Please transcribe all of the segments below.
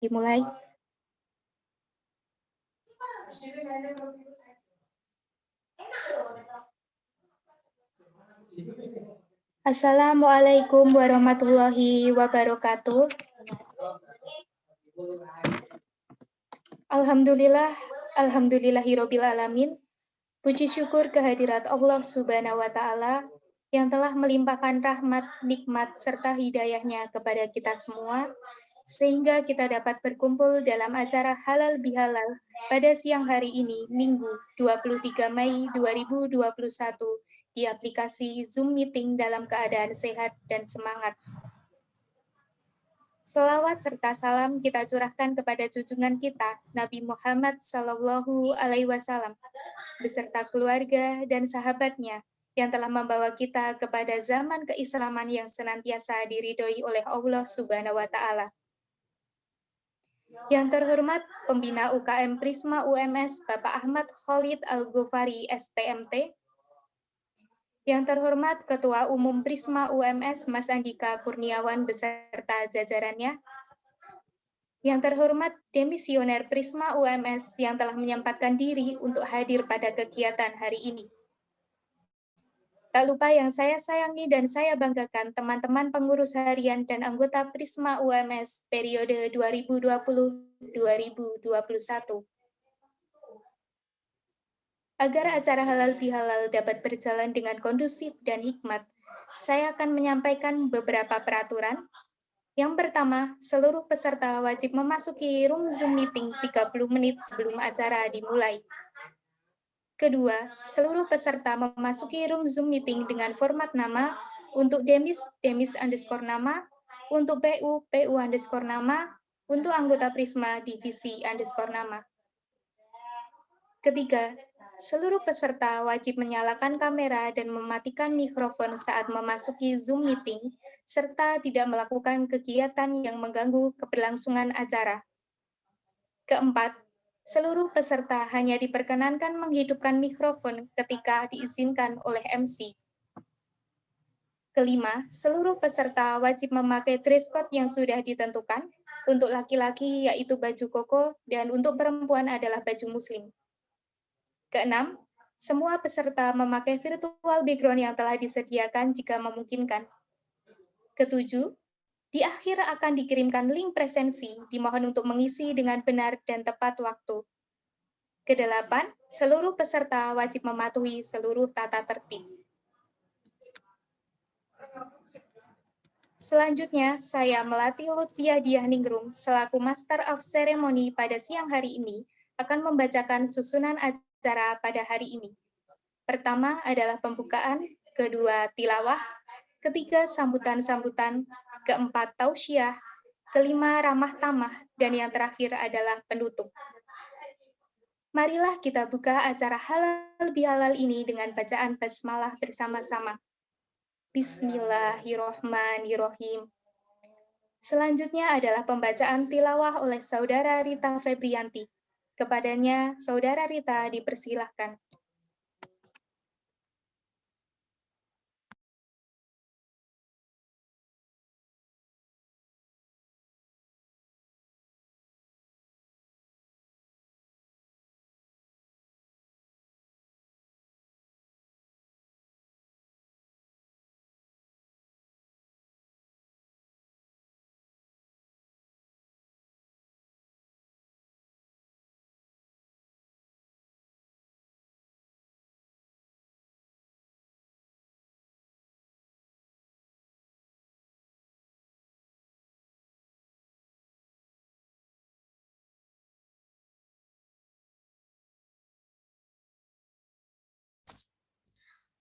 Dimulai. Assalamualaikum warahmatullahi wabarakatuh. Alhamdulillahirabbil alamin. Puji syukur kehadirat Allah Subhanahu wa taala yang telah melimpahkan rahmat, nikmat serta hidayahnya kepada kita semua sehingga kita dapat berkumpul dalam acara Halal Bihalal pada siang hari ini, Minggu 23 Mei 2021 di aplikasi Zoom Meeting dalam keadaan sehat dan semangat. Selawat serta salam kita curahkan kepada junjungan kita, Nabi Muhammad Sallallahu Alaihi Wasallam, beserta keluarga dan sahabatnya yang telah membawa kita kepada zaman keislaman yang senantiasa diridhoi oleh Allah Subhanahu wa taala. Yang terhormat Pembina UKM Prisma UMS Bapak Ahmad Khalid Al-Ghufari STMT. Yang terhormat Ketua Umum Prisma UMS Mas Andika Kurniawan beserta jajarannya. Yang terhormat Demisioner Prisma UMS yang telah menyempatkan diri untuk hadir pada kegiatan hari ini. Tak lupa yang saya sayangi dan saya banggakan teman-teman pengurus harian dan anggota Prisma UMS periode 2020-2021. Agar acara halal bihalal dapat berjalan dengan kondusif dan hikmat, saya akan menyampaikan beberapa peraturan. Yang pertama, seluruh peserta wajib memasuki room Zoom meeting 30 menit sebelum acara dimulai. Kedua, seluruh peserta memasuki room Zoom meeting dengan format nama, untuk Demis _ nama, untuk PU _ nama, untuk anggota Prisma divisi _ nama. Ketiga, seluruh peserta wajib menyalakan kamera dan mematikan mikrofon saat memasuki Zoom meeting, serta tidak melakukan kegiatan yang mengganggu keberlangsungan acara. Keempat, seluruh peserta hanya diperkenankan menghidupkan mikrofon ketika diizinkan oleh MC. Kelima, seluruh peserta wajib memakai dress code yang sudah ditentukan. Untuk laki-laki yaitu baju koko dan untuk perempuan adalah baju muslim. Keenam, semua peserta memakai virtual background yang telah disediakan jika memungkinkan. Ketujuh, di akhir akan dikirimkan link presensi, dimohon untuk mengisi dengan benar dan tepat waktu. Kedelapan, seluruh peserta wajib mematuhi seluruh tata tertib. Selanjutnya, saya Melati Lutfiah Diahningrum selaku Master of Ceremony pada siang hari ini akan membacakan susunan acara pada hari ini. Pertama adalah pembukaan, kedua tilawah, ketiga sambutan-sambutan, keempat tausiah, kelima ramah tamah, dan yang terakhir adalah penutup. Marilah kita buka acara halal bihalal ini dengan bacaan basmalah bersama-sama. Bismillahirrohmanirrohim. Selanjutnya adalah pembacaan tilawah oleh Saudara Rita Febrianti. Kepadanya, Saudara Rita dipersilahkan.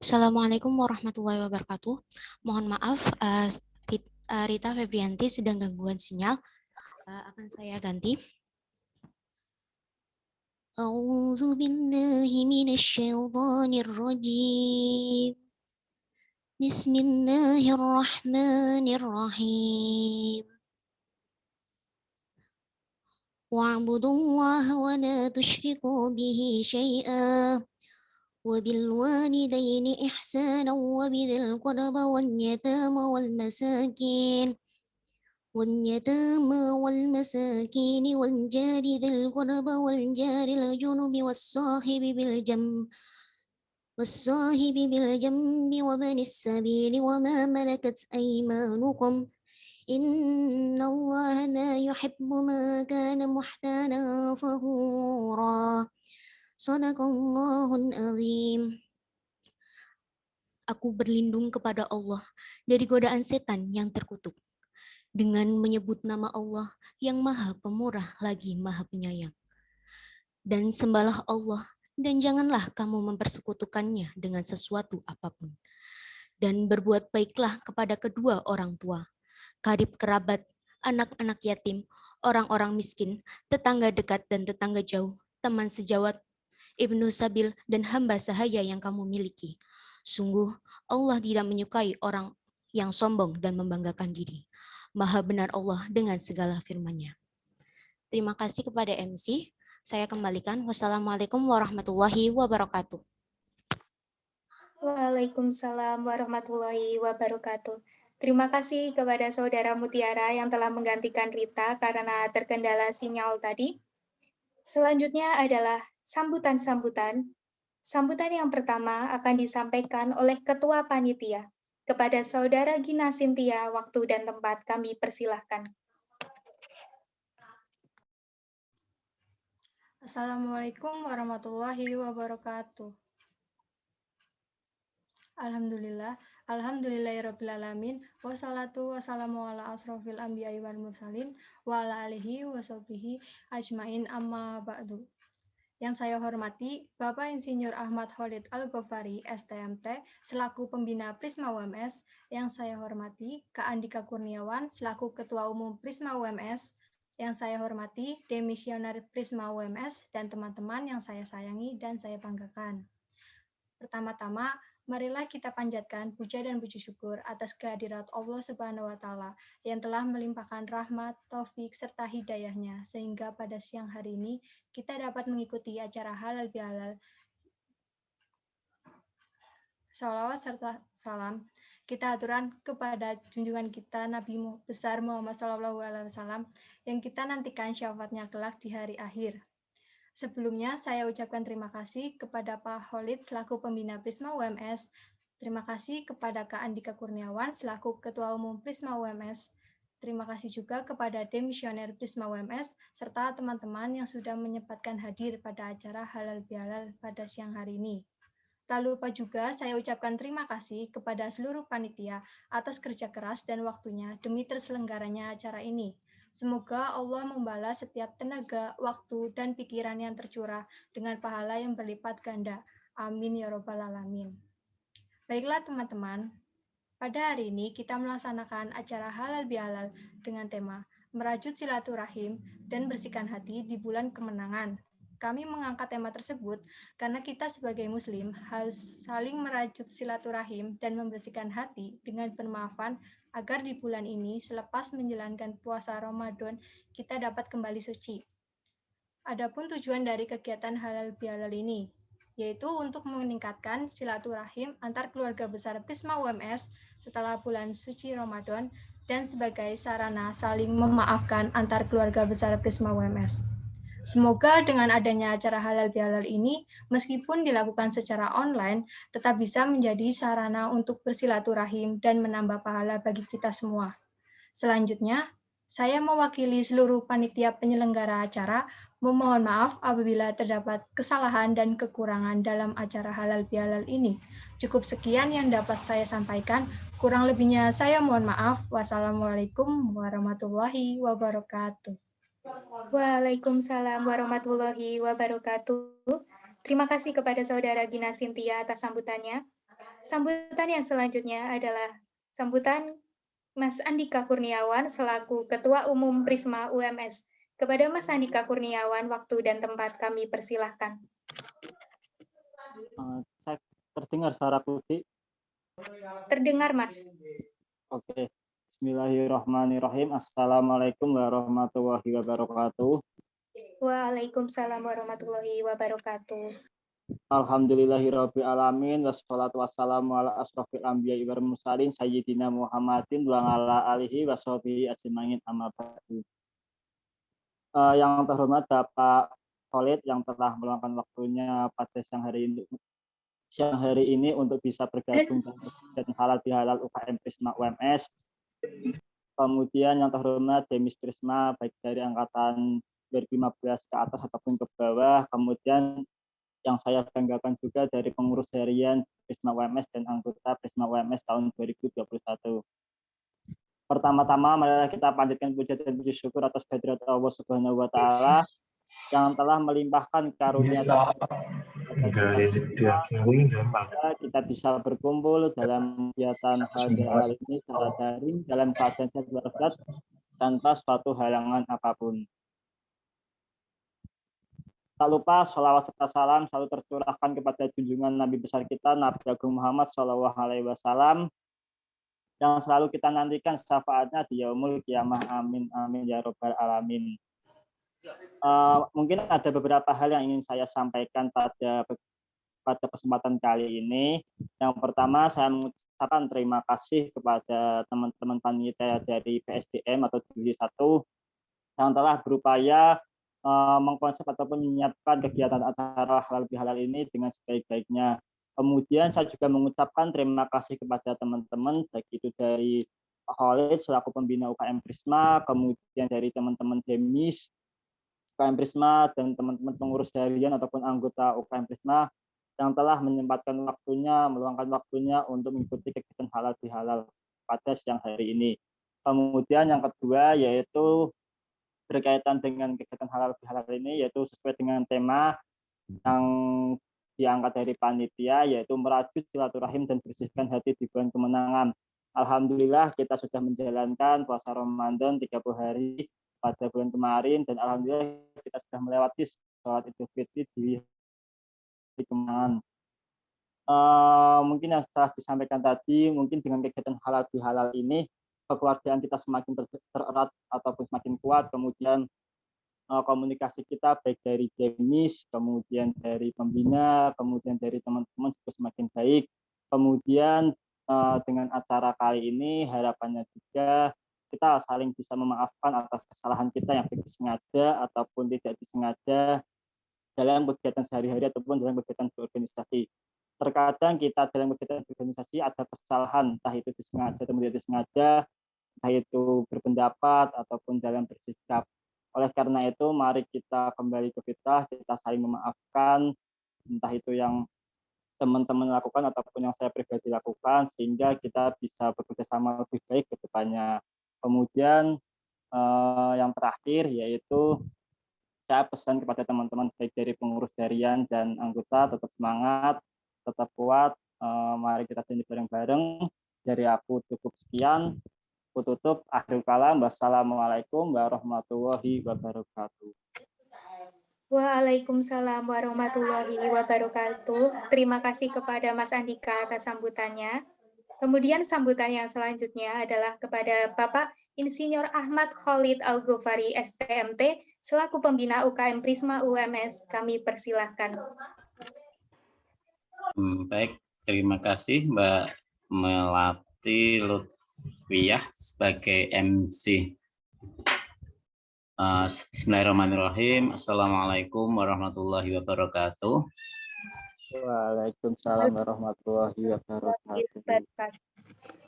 Assalamualaikum warahmatullahi wabarakatuh. Mohon maaf, Rita Febrianti sedang gangguan sinyal. Akan saya ganti. A'udzu billahi minasyaitonir rajim. Bismillahirrahmanirrahim. Wa'budullaha wa la tusyriku bihi syai'a. وبالوالدين إحسانا وبذي القربى واليتامى والمساكين واليتامى والمساكين والجار ذي القربى والجار الجنب والصاحب بالجنب وابن السبيل وما ملكت أيمانكم إن الله لا يحب ما كان محتالا فخورا صدق الله العظيم. Aku berlindung kepada Allah dari godaan setan yang terkutuk dengan menyebut nama Allah yang Maha Pemurah lagi Maha Penyayang. Dan sembahlah Allah dan janganlah kamu mempersekutukannya dengan sesuatu apapun. Dan berbuat baiklah kepada kedua orang tua, karib kerabat, anak-anak yatim, orang-orang miskin, tetangga dekat dan tetangga jauh, teman sejawat, ibnu sabil, dan hamba sahaya yang kamu miliki. Sungguh Allah tidak menyukai orang yang sombong dan membanggakan diri. Maha benar Allah dengan segala firman-Nya. Terima kasih kepada MC. Saya kembalikan. Wassalamualaikum warahmatullahi wabarakatuh. Waalaikumsalam warahmatullahi wabarakatuh. Terima kasih kepada Saudara Mutiara yang telah menggantikan Rita karena terkendala sinyal tadi. Selanjutnya adalah sambutan-sambutan. Sambutan yang pertama akan disampaikan oleh Ketua Panitia. Kepada Saudara Gina Sintia, waktu dan tempat kami persilahkan. Assalamualaikum warahmatullahi wabarakatuh. Alhamdulillahirrabbilalamin, wassalatu wassalamu ala asrofil anbiya'i wal mursalin, wa ala alihi wa sahbihi ajmain amma ba'du. Yang saya hormati, Bapak Insinyur Ahmad Khalid Al-Ghofari, STMT, selaku Pembina Prisma UMS. Yang saya hormati, Kak Andika Kurniawan, selaku Ketua Umum Prisma UMS. Yang saya hormati, Demisioner Prisma UMS, dan teman-teman yang saya sayangi dan saya banggakan. Pertama-tama, marilah kita panjatkan puja dan puji syukur atas kehadirat Allah Subhanahu wa Ta'ala yang telah melimpahkan rahmat, taufik, serta hidayahnya, sehingga pada siang hari ini kita dapat mengikuti acara halal bihalal. Shalawat serta salam kita aturan kepada junjungan kita Nabi besar Muhammad SAW yang kita nantikan syafaatnya kelak di hari akhir. Sebelumnya, saya ucapkan terima kasih kepada Pak Khalid selaku Pembina Prisma UMS. Terima kasih kepada Kak Andika Kurniawan selaku Ketua Umum Prisma UMS. Terima kasih juga kepada Demisioner Prisma UMS, serta teman-teman yang sudah menyempatkan hadir pada acara halal bihalal pada siang hari ini. Tak lupa juga saya ucapkan terima kasih kepada seluruh panitia atas kerja keras dan waktunya demi terselenggaranya acara ini. Semoga Allah membalas setiap tenaga, waktu, dan pikiran yang tercurah dengan pahala yang berlipat ganda. Amin ya robbal alamin. Baiklah teman-teman, pada hari ini kita melaksanakan acara halal bihalal dengan tema merajut silaturahim dan bersihkan hati di bulan kemenangan. Kami mengangkat tema tersebut karena kita sebagai muslim harus saling merajut silaturahim dan membersihkan hati dengan bermaafan agar di bulan ini selepas menjalankan puasa Ramadan kita dapat kembali suci. Adapun tujuan dari kegiatan halal bihalal ini yaitu untuk meningkatkan silaturahim antar keluarga besar Prisma UMS setelah bulan suci Ramadan dan sebagai sarana saling memaafkan antar keluarga besar Prisma UMS. Semoga dengan adanya acara halal bihalal ini, meskipun dilakukan secara online, tetap bisa menjadi sarana untuk bersilaturahim dan menambah pahala bagi kita semua. Selanjutnya, saya mewakili seluruh panitia penyelenggara acara, memohon maaf apabila terdapat kesalahan dan kekurangan dalam acara halal bihalal ini. Cukup sekian yang dapat saya sampaikan. Kurang lebihnya saya mohon maaf. Wassalamualaikum warahmatullahi wabarakatuh. Waalaikumsalam warahmatullahi wabarakatuh. Terima kasih kepada Saudara Gina Sintia atas sambutannya. Sambutan yang selanjutnya adalah sambutan Mas Andika Kurniawan selaku Ketua Umum Prisma UMS. Kepada Mas Andika Kurniawan, waktu dan tempat kami persilahkan. Saya terdengar suaraku, Dik? Terdengar, Mas. Oke. Bismillahirrahmanirrahim. Assalamualaikum warahmatullahi wabarakatuh. Waalaikumsalam warahmatullahi wabarakatuh. Alhamdulillahirabbil alamin wassalatu wassalamu ala asrofil anbiya'i wal mursalin sayyidina Muhammadin wa ala alihi washabihi ajmain amma ba'du. Yang terhormat Bapak Khalid yang telah meluangkan waktunya pada siang hari ini untuk bisa bergabung dan halal bihalal UKM Prisma UMS. Kemudian yang terhormat Demis Prisma baik dari angkatan 2015 ke atas ataupun ke bawah. Kemudian yang saya banggakan juga dari pengurus harian Prisma UMS dan anggota Prisma UMS tahun 2021. Pertama-tama marilah kita panjatkan puja dan puji syukur atas kehadirat Allah Subhanahu wa taala yang telah melimpahkan karunia kita bisa berkumpul dalam kegiatan hal ini secara daring dalam keadaan sehat walafiat tanpa suatu halangan apapun. Tak lupa sholawat serta salam selalu tercurahkan kepada junjungan Nabi besar kita Nabi Agung Muhammad SAW yang selalu kita nantikan syafaatnya di yaumul qiyamah. Amin amin ya robbal alamin. Mungkin ada beberapa hal yang ingin saya sampaikan pada kesempatan kali ini. Yang pertama, saya mengucapkan terima kasih kepada teman-teman panitia dari PSDM atau Divisi 1 yang telah berupaya mengkonsep ataupun menyiapkan kegiatan acara halal bihalal ini dengan sebaik-baiknya. Kemudian saya juga mengucapkan terima kasih kepada teman-teman, baik itu dari Pak Khalid selaku pembina UKM Prisma, kemudian dari teman-teman Demis UKM Prisma dan teman-teman pengurus harian ataupun anggota UKM Prisma yang telah menyempatkan waktunya, meluangkan waktunya untuk mengikuti kegiatan halal bihalal pada siang hari ini. Kemudian yang kedua yaitu berkaitan dengan kegiatan halal bihalal ini, yaitu sesuai dengan tema yang diangkat dari panitia, yaitu merajut silaturahim dan bersihkan hati di bulan kemenangan. Alhamdulillah kita sudah menjalankan puasa Ramadan 30 hari pada bulan kemarin dan alhamdulillah kita sudah melewati sholat Idul Fitri di kemenangan. Mungkin yang setelah disampaikan tadi, mungkin dengan kegiatan halal bihalal ini kekeluargaan kita semakin tererat ataupun semakin kuat, kemudian komunikasi kita baik dari Demis, kemudian dari pembina, kemudian dari teman-teman juga semakin baik. Kemudian dengan acara kali ini harapannya juga kita saling bisa memaafkan atas kesalahan kita yang disengaja ataupun tidak disengaja dalam kegiatan sehari-hari ataupun dalam kegiatan berorganisasi. Terkadang kita dalam kegiatan berorganisasi ada kesalahan, entah itu disengaja atau tidak disengaja, entah itu berpendapat ataupun dalam bersikap. Oleh karena itu, mari kita kembali ke fitrah, kita saling memaafkan, entah itu yang teman-teman lakukan ataupun yang saya pribadi lakukan, sehingga kita bisa bekerja sama lebih baik ke depannya. Kemudian yang terakhir yaitu saya pesan kepada teman-teman baik dari pengurus harian dan anggota, tetap semangat, tetap kuat, mari kita janji bareng-bareng. Dari aku cukup sekian. Tutup akhir kalam. Wassalamualaikum warahmatullahi wabarakatuh. Waalaikumsalam warahmatullahi wabarakatuh. Terima kasih kepada Mas Andika atas sambutannya. Kemudian sambutan yang selanjutnya adalah kepada Bapak Insinyur Ahmad Khalid Al-Ghofari STMT selaku pembina UKM Prisma UMS. Kami persilahkan. Baik, terima kasih Mbak Melati Lutfiyah sebagai MC. Bismillahirrahmanirrahim. Assalamualaikum warahmatullahi wabarakatuh. Waalaikumsalam warahmatullahi wabarakatuh.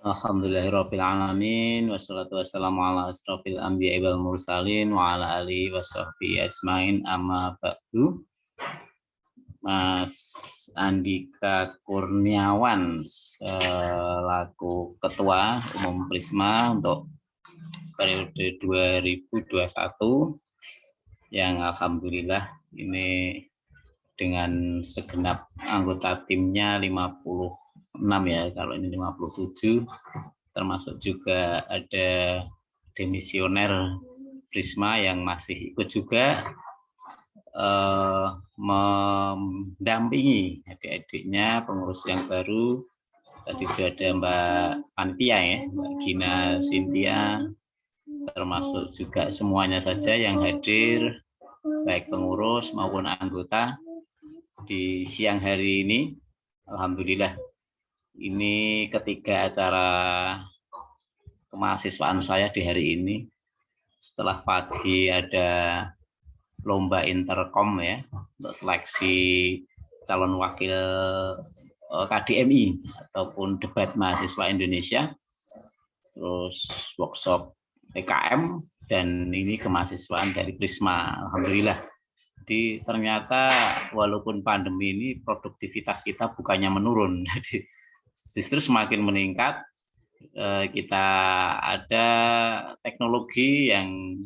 Alhamdulillahirabbil alamin wassalatu wassalamu ala asrofil anbiya'i wal mursalin wa ala alihi washabbihi ajmain amma ba'du. Mas Andika Kurniawan selaku Ketua Umum Prisma untuk periode 2021 yang alhamdulillah ini dengan segenap anggota timnya 56 ya, kalau ini 57 termasuk juga ada demisioner Prisma yang masih ikut juga mendampingi adik-adiknya pengurus yang baru. Tadi juga ada Mbak Panitia ya, Mbak Gina Cynthia, termasuk juga semuanya saja yang hadir, baik pengurus maupun anggota. di siang hari ini, alhamdulillah ini ketiga acara kemahasiswaan saya di hari ini. Setelah pagi ada lomba interkom ya untuk seleksi calon wakil KDMI ataupun debat mahasiswa Indonesia, terus workshop PKM, dan ini kemahasiswaan dari Prisma. Alhamdulillah. Jadi ternyata walaupun pandemi ini produktivitas kita bukannya menurun, jadi justru semakin meningkat. Kita ada teknologi yang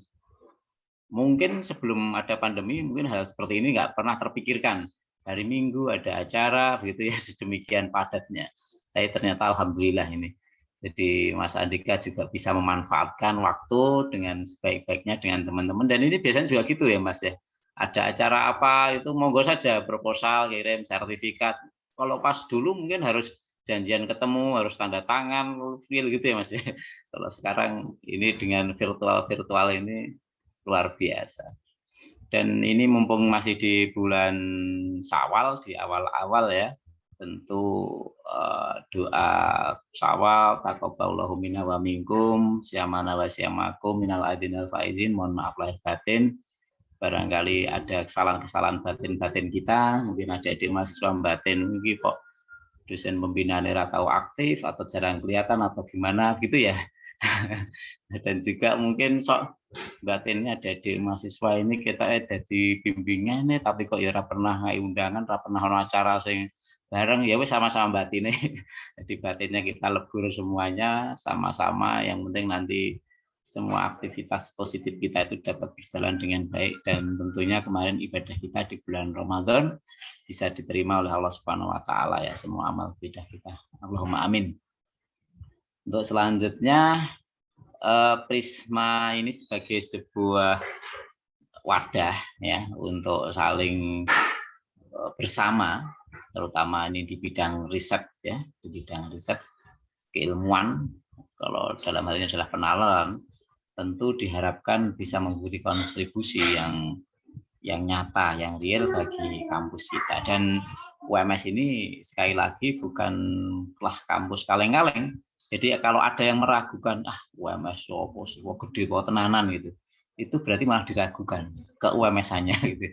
mungkin sebelum ada pandemi mungkin hal seperti ini nggak pernah terpikirkan. Hari Minggu ada acara begitu ya, sedemikian padatnya. Tapi ternyata alhamdulillah ini. Jadi Mas Andika juga bisa memanfaatkan waktu dengan sebaik-baiknya dengan teman-teman, dan ini biasanya juga gitu ya Mas ya. Ada acara apa itu monggo saja, proposal, kirim sertifikat. Kalau pas dulu mungkin harus janjian ketemu, harus tanda tangan, feel gitu ya Mas ya. Kalau sekarang ini dengan virtual ini luar biasa. Dan ini mumpung masih di bulan Syawal, di awal-awal ya, tentu doa Syawal, taqabbalallahu minna wa minkum, syamana wa syamakum minal aidin faizin, mohon maaf lahir batin. Barangkali ada kesalahan-kesalahan batin-batin kita, mungkin ada adik mahasiswa batin mungkin kok dosen pembina nera tahu aktif atau jarang kelihatan atau gimana gitu ya. Dan juga mungkin sok batinnya ada di mahasiswa ini kita ada di bimbingannya tapi kok ya pernah ngai undangan, pernah ono acara sing bareng, ya wis sama-sama batinnya. Jadi batinnya kita lebur semuanya sama-sama, yang penting nanti semua aktivitas positif kita itu dapat berjalan dengan baik, dan tentunya kemarin ibadah kita di bulan Ramadan bisa diterima oleh Allah Subhanahu wa taala ya, semua amal ibadah kita. Allahumma amin. Untuk selanjutnya Prisma ini sebagai sebuah wadah ya untuk saling bersama, terutama ini di bidang riset ya, di bidang riset keilmuan. Kalau dalam hal ini adalah penalaran, tentu diharapkan bisa memberi kontribusi yang nyata, yang real bagi kampus kita. Dan UMS ini sekali lagi bukanlah kampus kaleng-kaleng. Jadi kalau ada yang meragukan, UMS opo sih, gede kok tenanan gitu, itu berarti malah diragukan ke UMS-nya gitu.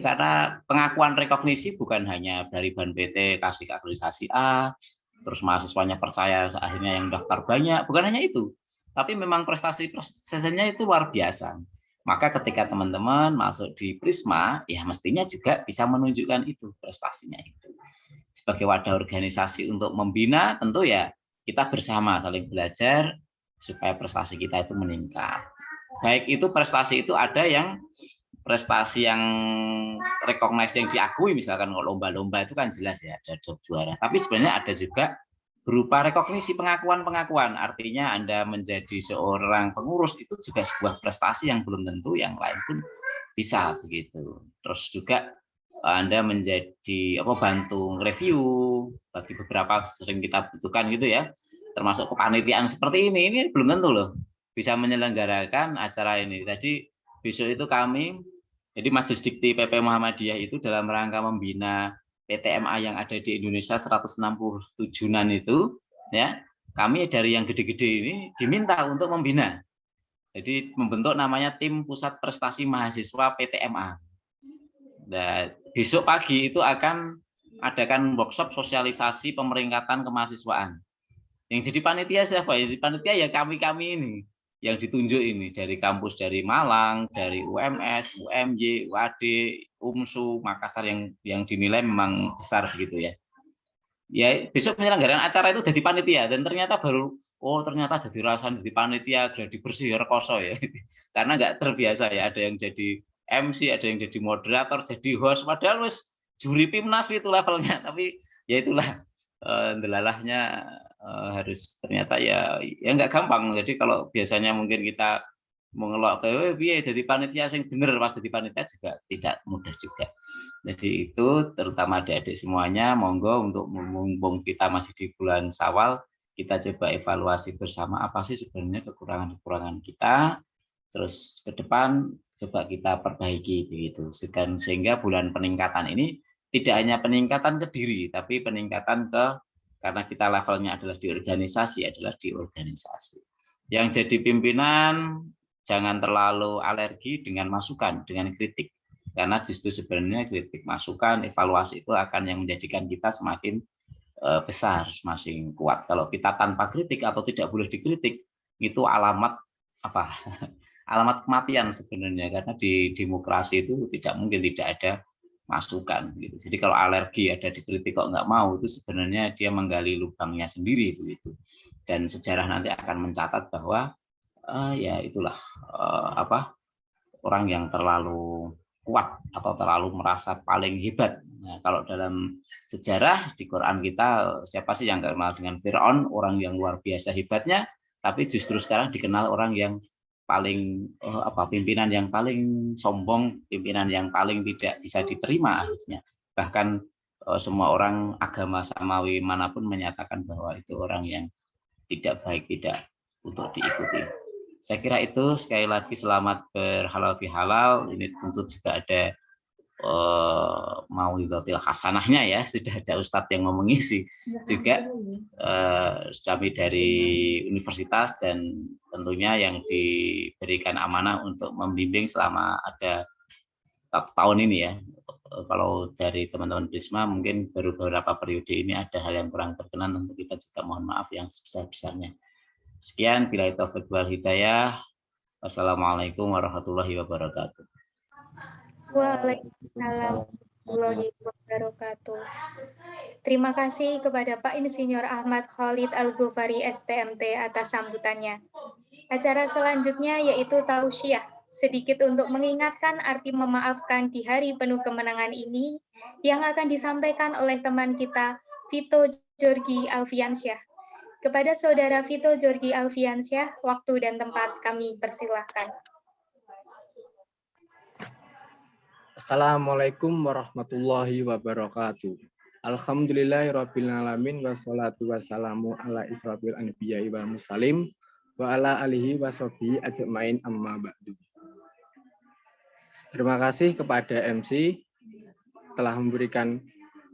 Karena pengakuan rekognisi bukan hanya dari BAN PT kasih akreditasi A, terus mahasiswanya percaya akhirnya yang daftar banyak, bukan hanya itu, tapi memang prestasinya itu luar biasa. Maka ketika teman-teman masuk di Prisma, ya mestinya juga bisa menunjukkan itu, prestasinya itu. Sebagai wadah organisasi untuk membina, tentu ya kita bersama saling belajar supaya prestasi kita itu meningkat. Baik itu prestasi itu ada yang prestasi yang recognize, yang diakui, misalkan kalau lomba-lomba itu kan jelas ya ada job juara. Tapi sebenarnya ada juga berupa rekognisi, pengakuan-pengakuan. Artinya Anda menjadi seorang pengurus itu juga sebuah prestasi yang belum tentu yang lain pun bisa begitu. Terus juga Anda menjadi bantu review bagi beberapa sering kita butuhkan gitu ya. Termasuk kepanitiaan seperti ini belum tentu loh bisa menyelenggarakan acara ini. Tadi besok itu kami, jadi Majelis Dikti PP Muhammadiyah itu dalam rangka membina PTMA yang ada di Indonesia 167-an itu ya, kami dari yang gede-gede ini diminta untuk membina. Jadi membentuk namanya Tim Pusat Prestasi Mahasiswa PTMA. Dan besok pagi itu akan adakan workshop sosialisasi pemeringkatan kemahasiswaan. Yang jadi panitia siapa? Yang jadi panitia ya kami-kami ini yang ditunjuk ini dari kampus, dari Malang, dari UMS, UMJ, UAD, UMSU, Makassar yang dinilai memang besar begitu ya. Ya besok penyelenggaraan acara itu jadi panitia, dan ternyata ternyata jadi rasan jadi panitia gladi bersih ya rekoso ya. Karena nggak terbiasa ya, ada yang jadi MC, ada yang jadi moderator, jadi host, padahal wis juri Pimnas itu levelnya, tapi ya itulah delalahnya harus ternyata ya nggak gampang. Jadi kalau biasanya mungkin kita mengelok jadi panitia yang benar, pas jadi panitia juga tidak mudah juga. Jadi itu terutama adik-adik semuanya, monggo untuk mumpung kita masih di bulan Syawal, kita coba evaluasi bersama apa sih sebenarnya kekurangan-kekurangan kita, terus ke depan coba kita perbaiki begitu. Sehingga bulan peningkatan ini tidak hanya peningkatan ke diri, tapi peningkatan karena kita levelnya adalah di organisasi, Yang jadi pimpinan jangan terlalu alergi dengan masukan, dengan kritik. Karena justru sebenarnya kritik, masukan, evaluasi itu akan yang menjadikan kita semakin besar, semakin kuat. Kalau kita tanpa kritik atau tidak boleh dikritik, itu alamat apa? Alamat kematian sebenarnya, karena di demokrasi itu tidak mungkin tidak ada masukan. Gitu. Jadi kalau alergi ada dikritik kok nggak mau, itu sebenarnya dia menggali lubangnya sendiri begitu. Dan sejarah nanti akan mencatat bahwa ya itulah orang yang terlalu kuat atau terlalu merasa paling hebat. Nah, kalau dalam sejarah di Quran kita, siapa sih yang nggak kenal dengan Fir'aun, orang yang luar biasa hebatnya, tapi justru sekarang dikenal orang yang paling pimpinan yang paling sombong, pimpinan yang paling tidak bisa diterima akhirnya. Bahkan semua orang agama samawi manapun menyatakan bahwa itu orang yang tidak baik, tidak untuk diikuti. Saya kira itu. Sekali lagi selamat berhalal bihalal. Ini tentu juga ada mauidhatil hasanahnya ya. Sudah ada Ustadz yang mau mengisi juga kami dari universitas, dan tentunya yang diberikan amanah untuk membimbing selama ada 1 tahun ini ya. Kalau dari teman-teman Prisma mungkin baru beberapa periode ini ada hal yang kurang berkenan, tentu kita juga mohon maaf yang sebesar-besarnya. Sekian, billahi taufiq wal hidayah. Wassalamualaikum warahmatullahi wabarakatuh. Waalaikumsalam warahmatullahi wabarakatuh. Terima kasih kepada Pak Insinyur Ahmad Khalid Al-Ghofari STMT atas sambutannya. Acara selanjutnya yaitu tausiah, sedikit untuk mengingatkan arti memaafkan di hari penuh kemenangan ini, yang akan disampaikan oleh teman kita, Vito Jorgi Alfiansyah. Kepada Saudara Vito Jorgi Alfiansyah, waktu dan tempat kami persilahkan. Assalamualaikum warahmatullahi wabarakatuh. Alhamdulillahirabbil alamin, wassalatu wassalamu ala israfil anbiya'i wal mursalin wa ala alihi washabihi ajmain, amma ba'du. Terima kasih kepada MC telah memberikan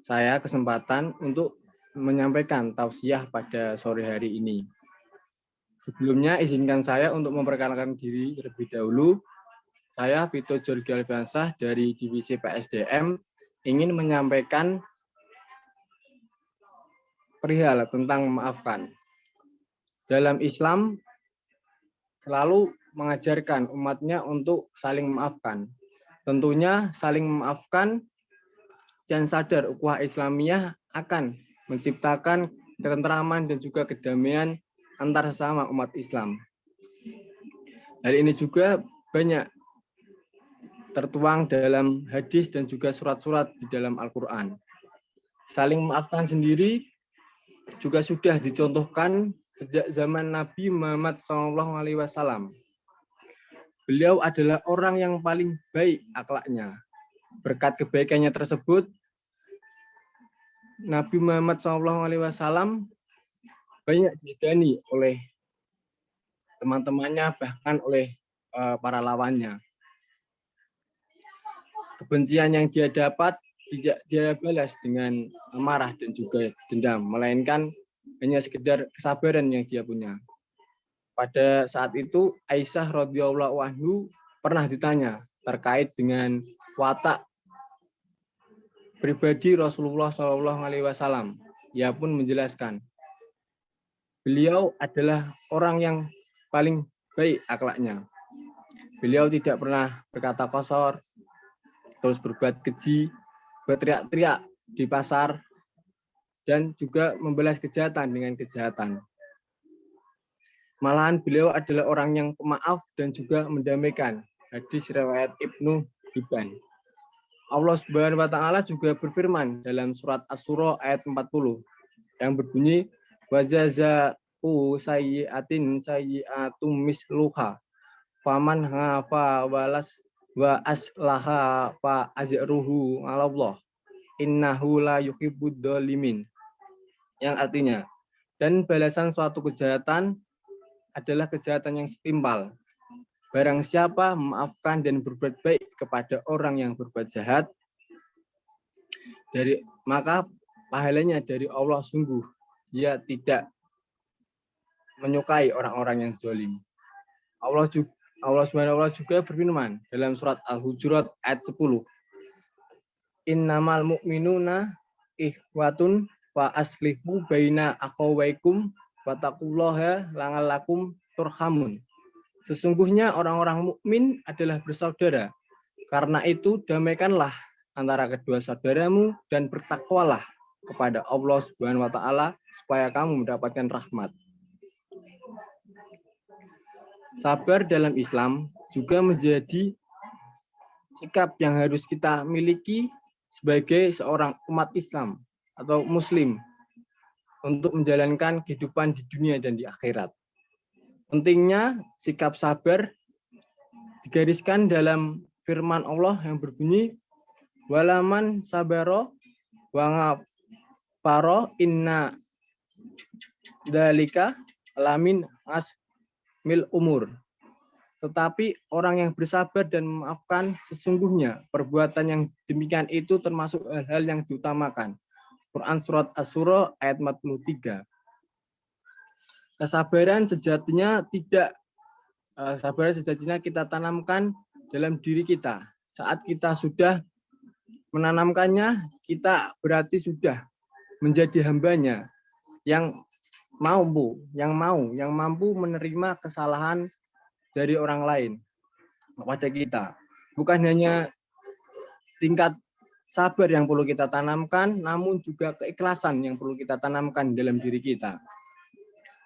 saya kesempatan untuk menyampaikan tausiah pada sore hari ini. Sebelumnya izinkan saya untuk memperkenalkan diri terlebih dahulu. Saya Vito Jorgi Alfiansyah dari Divisi PSDM ingin menyampaikan perihal tentang memaafkan. Dalam Islam selalu mengajarkan umatnya untuk saling memaafkan. Tentunya saling memaafkan dan sadar ukhuwah Islamiyah akan menciptakan ketentraman dan juga kedamaian antar sesama umat Islam. Hal ini juga banyak tertuang dalam hadis dan juga surat-surat di dalam Al-Quran. Saling memaafkan sendiri juga sudah dicontohkan sejak zaman Nabi Muhammad SAW. Beliau adalah orang yang paling baik akhlaknya. Berkat kebaikannya tersebut, Nabi Muhammad SAW banyak disegani oleh teman-temannya, bahkan oleh para lawannya. Kebencian yang dia dapat tidak dia balas dengan marah dan juga dendam, melainkan hanya sekedar kesabaran yang dia punya. Pada saat itu Aisyah radhiyallahu anhu pernah ditanya terkait dengan watak pribadi Rasulullah SAW. Ia pun menjelaskan, beliau adalah orang yang paling baik akhlaknya. Beliau tidak pernah berkata kasar, terus berbuat keji, berteriak-teriak di pasar, dan juga membalas kejahatan dengan kejahatan. Malahan beliau adalah orang yang pemaaf dan juga mendamaikan. Hadis riwayat Ibnu Hibban. Allah Subhanahu wa taala juga berfirman dalam surat Asy-Syura ayat 40 yang berbunyi wa jazaa'u sayyi'atin sayyi'atum misluha faman hafa walas wa aslaha fa ajruhu 'ala Allah innahu la yuhibbud dzalimin, yang artinya, dan balasan suatu kejahatan adalah kejahatan yang setimpal. barang siapa memaafkan dan berbuat baik kepada orang yang berbuat jahat, maka pahalanya dari Allah, sungguh dia tidak menyukai orang-orang yang zalim. Allah SWT juga berfirman dalam surat Al-Hujurat ayat 10. Innamal mu'minuna ikhwatun fa aslihu baina akhawaikum wattaqullaha la'allakum turhamun. Sesungguhnya orang-orang mukmin adalah bersaudara. Karena itu damaikanlah antara kedua saudaramu dan bertakwalah kepada Allah Subhanahu wa taala supaya kamu mendapatkan rahmat. Sabar dalam Islam juga menjadi sikap yang harus kita miliki sebagai seorang umat Islam atau Muslim untuk menjalankan kehidupan di dunia dan di akhirat. Pentingnya sikap sabar digariskan dalam firman Allah yang berbunyi, walaman sabaro wa ngaparo inna dalika lamin asmil umur. Tetapi orang yang bersabar dan memaafkan, sesungguhnya perbuatan yang demikian itu termasuk hal-hal yang diutamakan. Quran Surat Asy-Syura ayat 43. Kesabaran sejatinya kita tanamkan dalam diri kita. Saat kita sudah menanamkannya, kita berarti sudah menjadi hambanya yang mampu menerima kesalahan dari orang lain kepada kita. Bukan hanya tingkat sabar yang perlu kita tanamkan, namun juga keikhlasan yang perlu kita tanamkan dalam diri kita.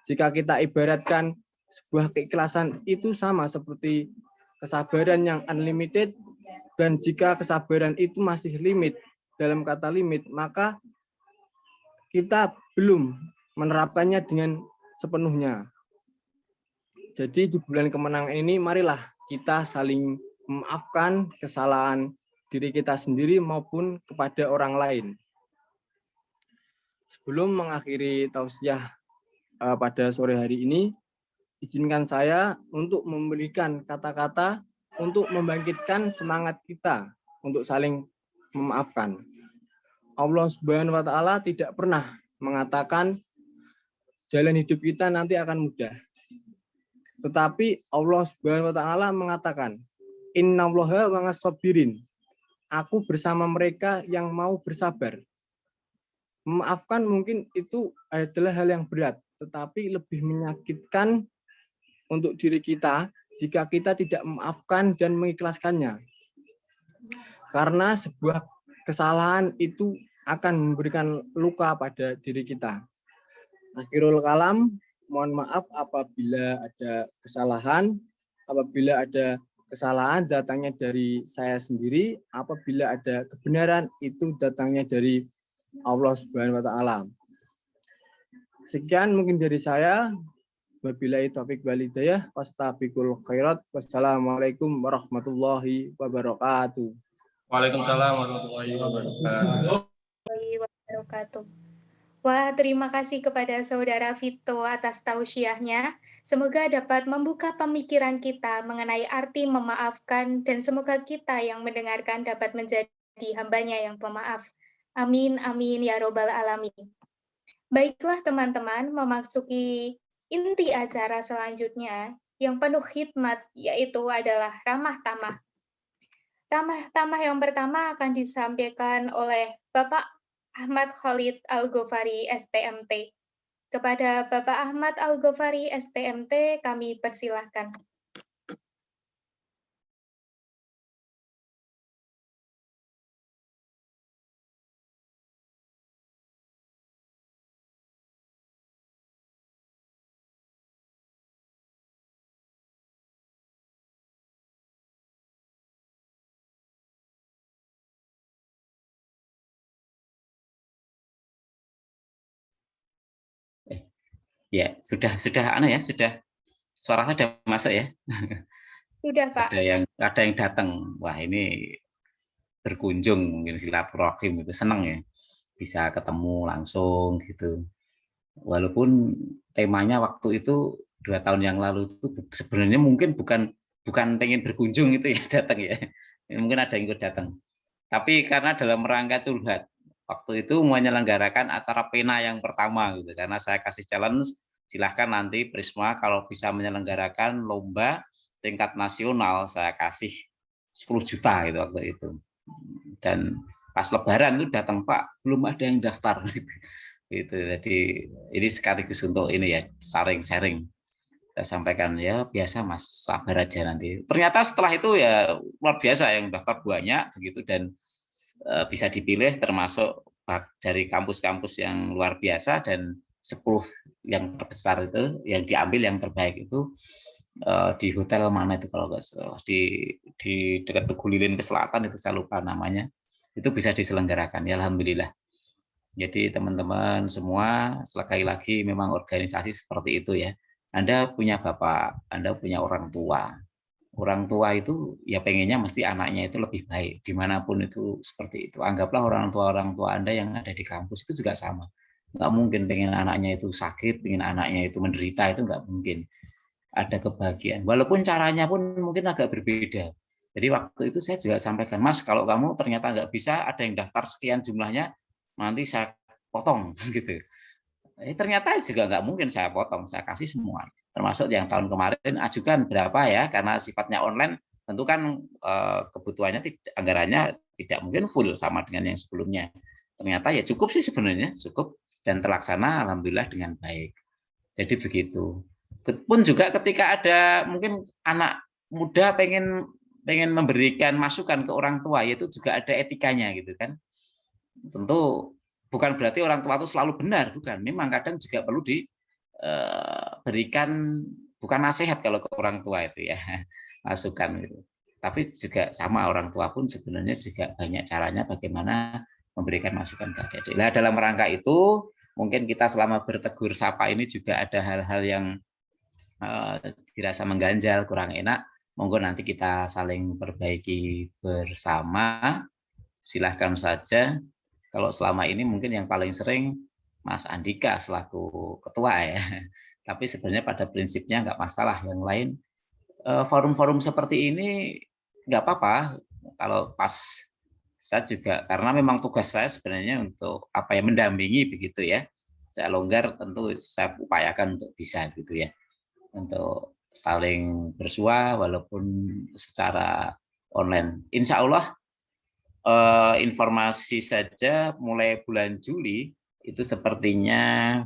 Jika kita ibaratkan sebuah keikhlasan itu sama seperti kesabaran yang unlimited, dan jika kesabaran itu masih limit, dalam kata limit, maka kita belum menerapkannya dengan sepenuhnya. Jadi di bulan kemenangan ini, marilah kita saling memaafkan kesalahan diri kita sendiri maupun kepada orang lain. Sebelum mengakhiri tausiah pada sore hari ini, izinkan saya untuk memberikan kata-kata untuk membangkitkan semangat kita untuk saling memaafkan. Allah Subhanahu wa taala tidak pernah mengatakan jalan hidup kita nanti akan mudah. Tetapi Allah Subhanahu wa taala mengatakan, innallaha ma'as sabirin. Aku bersama mereka yang mau bersabar. Memaafkan mungkin itu adalah hal yang berat, tetapi lebih menyakitkan untuk diri kita jika kita tidak memaafkan dan mengikhlaskannya. Karena sebuah kesalahan itu akan memberikan luka pada diri kita. Akhirul kalam, mohon maaf apabila ada kesalahan, datangnya dari saya sendiri, apabila ada kebenaran itu datangnya dari Allah Subhanahu wa taala. Sekian mungkin dari saya. Wabillahi taufiq wal hidayah, wastabiqul khairat. Wassalamualaikum warahmatullahi wabarakatuh. Waalaikumsalam warahmatullahi wabarakatuh. Wah, terima kasih kepada Saudara Vito atas tausiahnya. Semoga dapat membuka pemikiran kita mengenai arti memaafkan, dan semoga kita yang mendengarkan dapat menjadi hambanya yang pemaaf. Amin, amin, ya robbal alamin. Baiklah teman-teman, memasuki inti acara selanjutnya yang penuh hikmat, yaitu adalah ramah tamah. Ramah tamah yang pertama akan disampaikan oleh Bapak Ahmad Khalid Al-Ghofari, STMT. Kepada Bapak Ahmad Al-Ghofari, STMT, kami persilahkan. Ya, sudah suara saya sudah masuk ya. Sudah, Pak. Ada yang datang. Wah, ini berkunjung mungkin silaturahim, itu senang ya. Bisa ketemu langsung gitu. Walaupun temanya waktu itu 2 tahun yang lalu itu sebenarnya mungkin bukan bukan pengen berkunjung itu ya datang ya. Mungkin ada yang ikut datang. Tapi karena dalam rangka curhat, waktu itu menyelenggarakan acara pena yang pertama gitu. Karena saya kasih challenge, silahkan nanti Prisma kalau bisa menyelenggarakan lomba tingkat nasional, saya kasih 10 juta gitu waktu itu. Dan pas Lebaran itu datang, Pak, belum ada yang daftar gitu. Jadi ini sekaligus untuk ini ya, sharing-sharing. Saya sampaikan ya biasa Mas, sabar aja nanti. Ternyata setelah itu ya luar biasa yang daftar banyak begitu, dan bisa dipilih termasuk dari kampus-kampus yang luar biasa, dan 10 yang terbesar itu yang diambil yang terbaik itu di hotel mana itu kalau nggak salah di dekat Tugu Lilin ke selatan itu, saya lupa namanya, itu bisa diselenggarakan ya, alhamdulillah. Jadi teman-teman semua, sekali lagi memang organisasi seperti itu ya. Anda punya bapak, Anda punya orang tua. Orang tua itu ya pengennya mesti anaknya itu lebih baik, dimanapun itu seperti itu. Anggaplah orang tua Anda yang ada di kampus itu juga sama. Nggak mungkin pengen anaknya itu sakit, pengen anaknya itu menderita, itu nggak mungkin. Ada kebahagiaan. Walaupun caranya pun mungkin agak berbeda. Jadi waktu itu saya juga sampaikan, Mas, kalau kamu ternyata nggak bisa, ada yang daftar sekian jumlahnya, nanti saya potong gitu. Ternyata juga nggak mungkin saya potong, saya kasih semua. Termasuk yang tahun kemarin ajukan berapa ya, karena sifatnya online, tentu kan kebutuhannya anggarannya tidak mungkin full sama dengan yang sebelumnya. Ternyata ya cukup sih sebenarnya, cukup, dan terlaksana alhamdulillah dengan baik. Jadi begitu. Pun juga ketika ada mungkin anak muda pengen memberikan masukan ke orang tua, yaitu juga ada etikanya gitu kan. Tentu bukan berarti orang tua itu selalu benar, bukan. Memang kadang juga perlu diberikan, bukan nasihat kalau ke orang tua itu ya, masukan gitu. Tapi juga sama, orang tua pun sebenarnya juga banyak caranya bagaimana memberikan masukan ke adik-adik. Nah, dalam rangka itu mungkin kita selama bertegur sapa ini juga ada hal-hal yang dirasa mengganjal, kurang enak. Monggo nanti kita saling perbaiki bersama. Silahkan saja. Kalau selama ini mungkin yang paling sering Mas Andika selaku ketua ya. Tapi sebenarnya pada prinsipnya nggak masalah. Yang lain forum-forum seperti ini nggak apa-apa. Kalau pas saya juga, karena memang tugas saya sebenarnya untuk apa ya, mendampingi begitu ya. Saya longgar tentu saya upayakan untuk bisa gitu ya. Untuk saling bersua walaupun secara online. Insya Allah informasi saja mulai bulan Juli itu sepertinya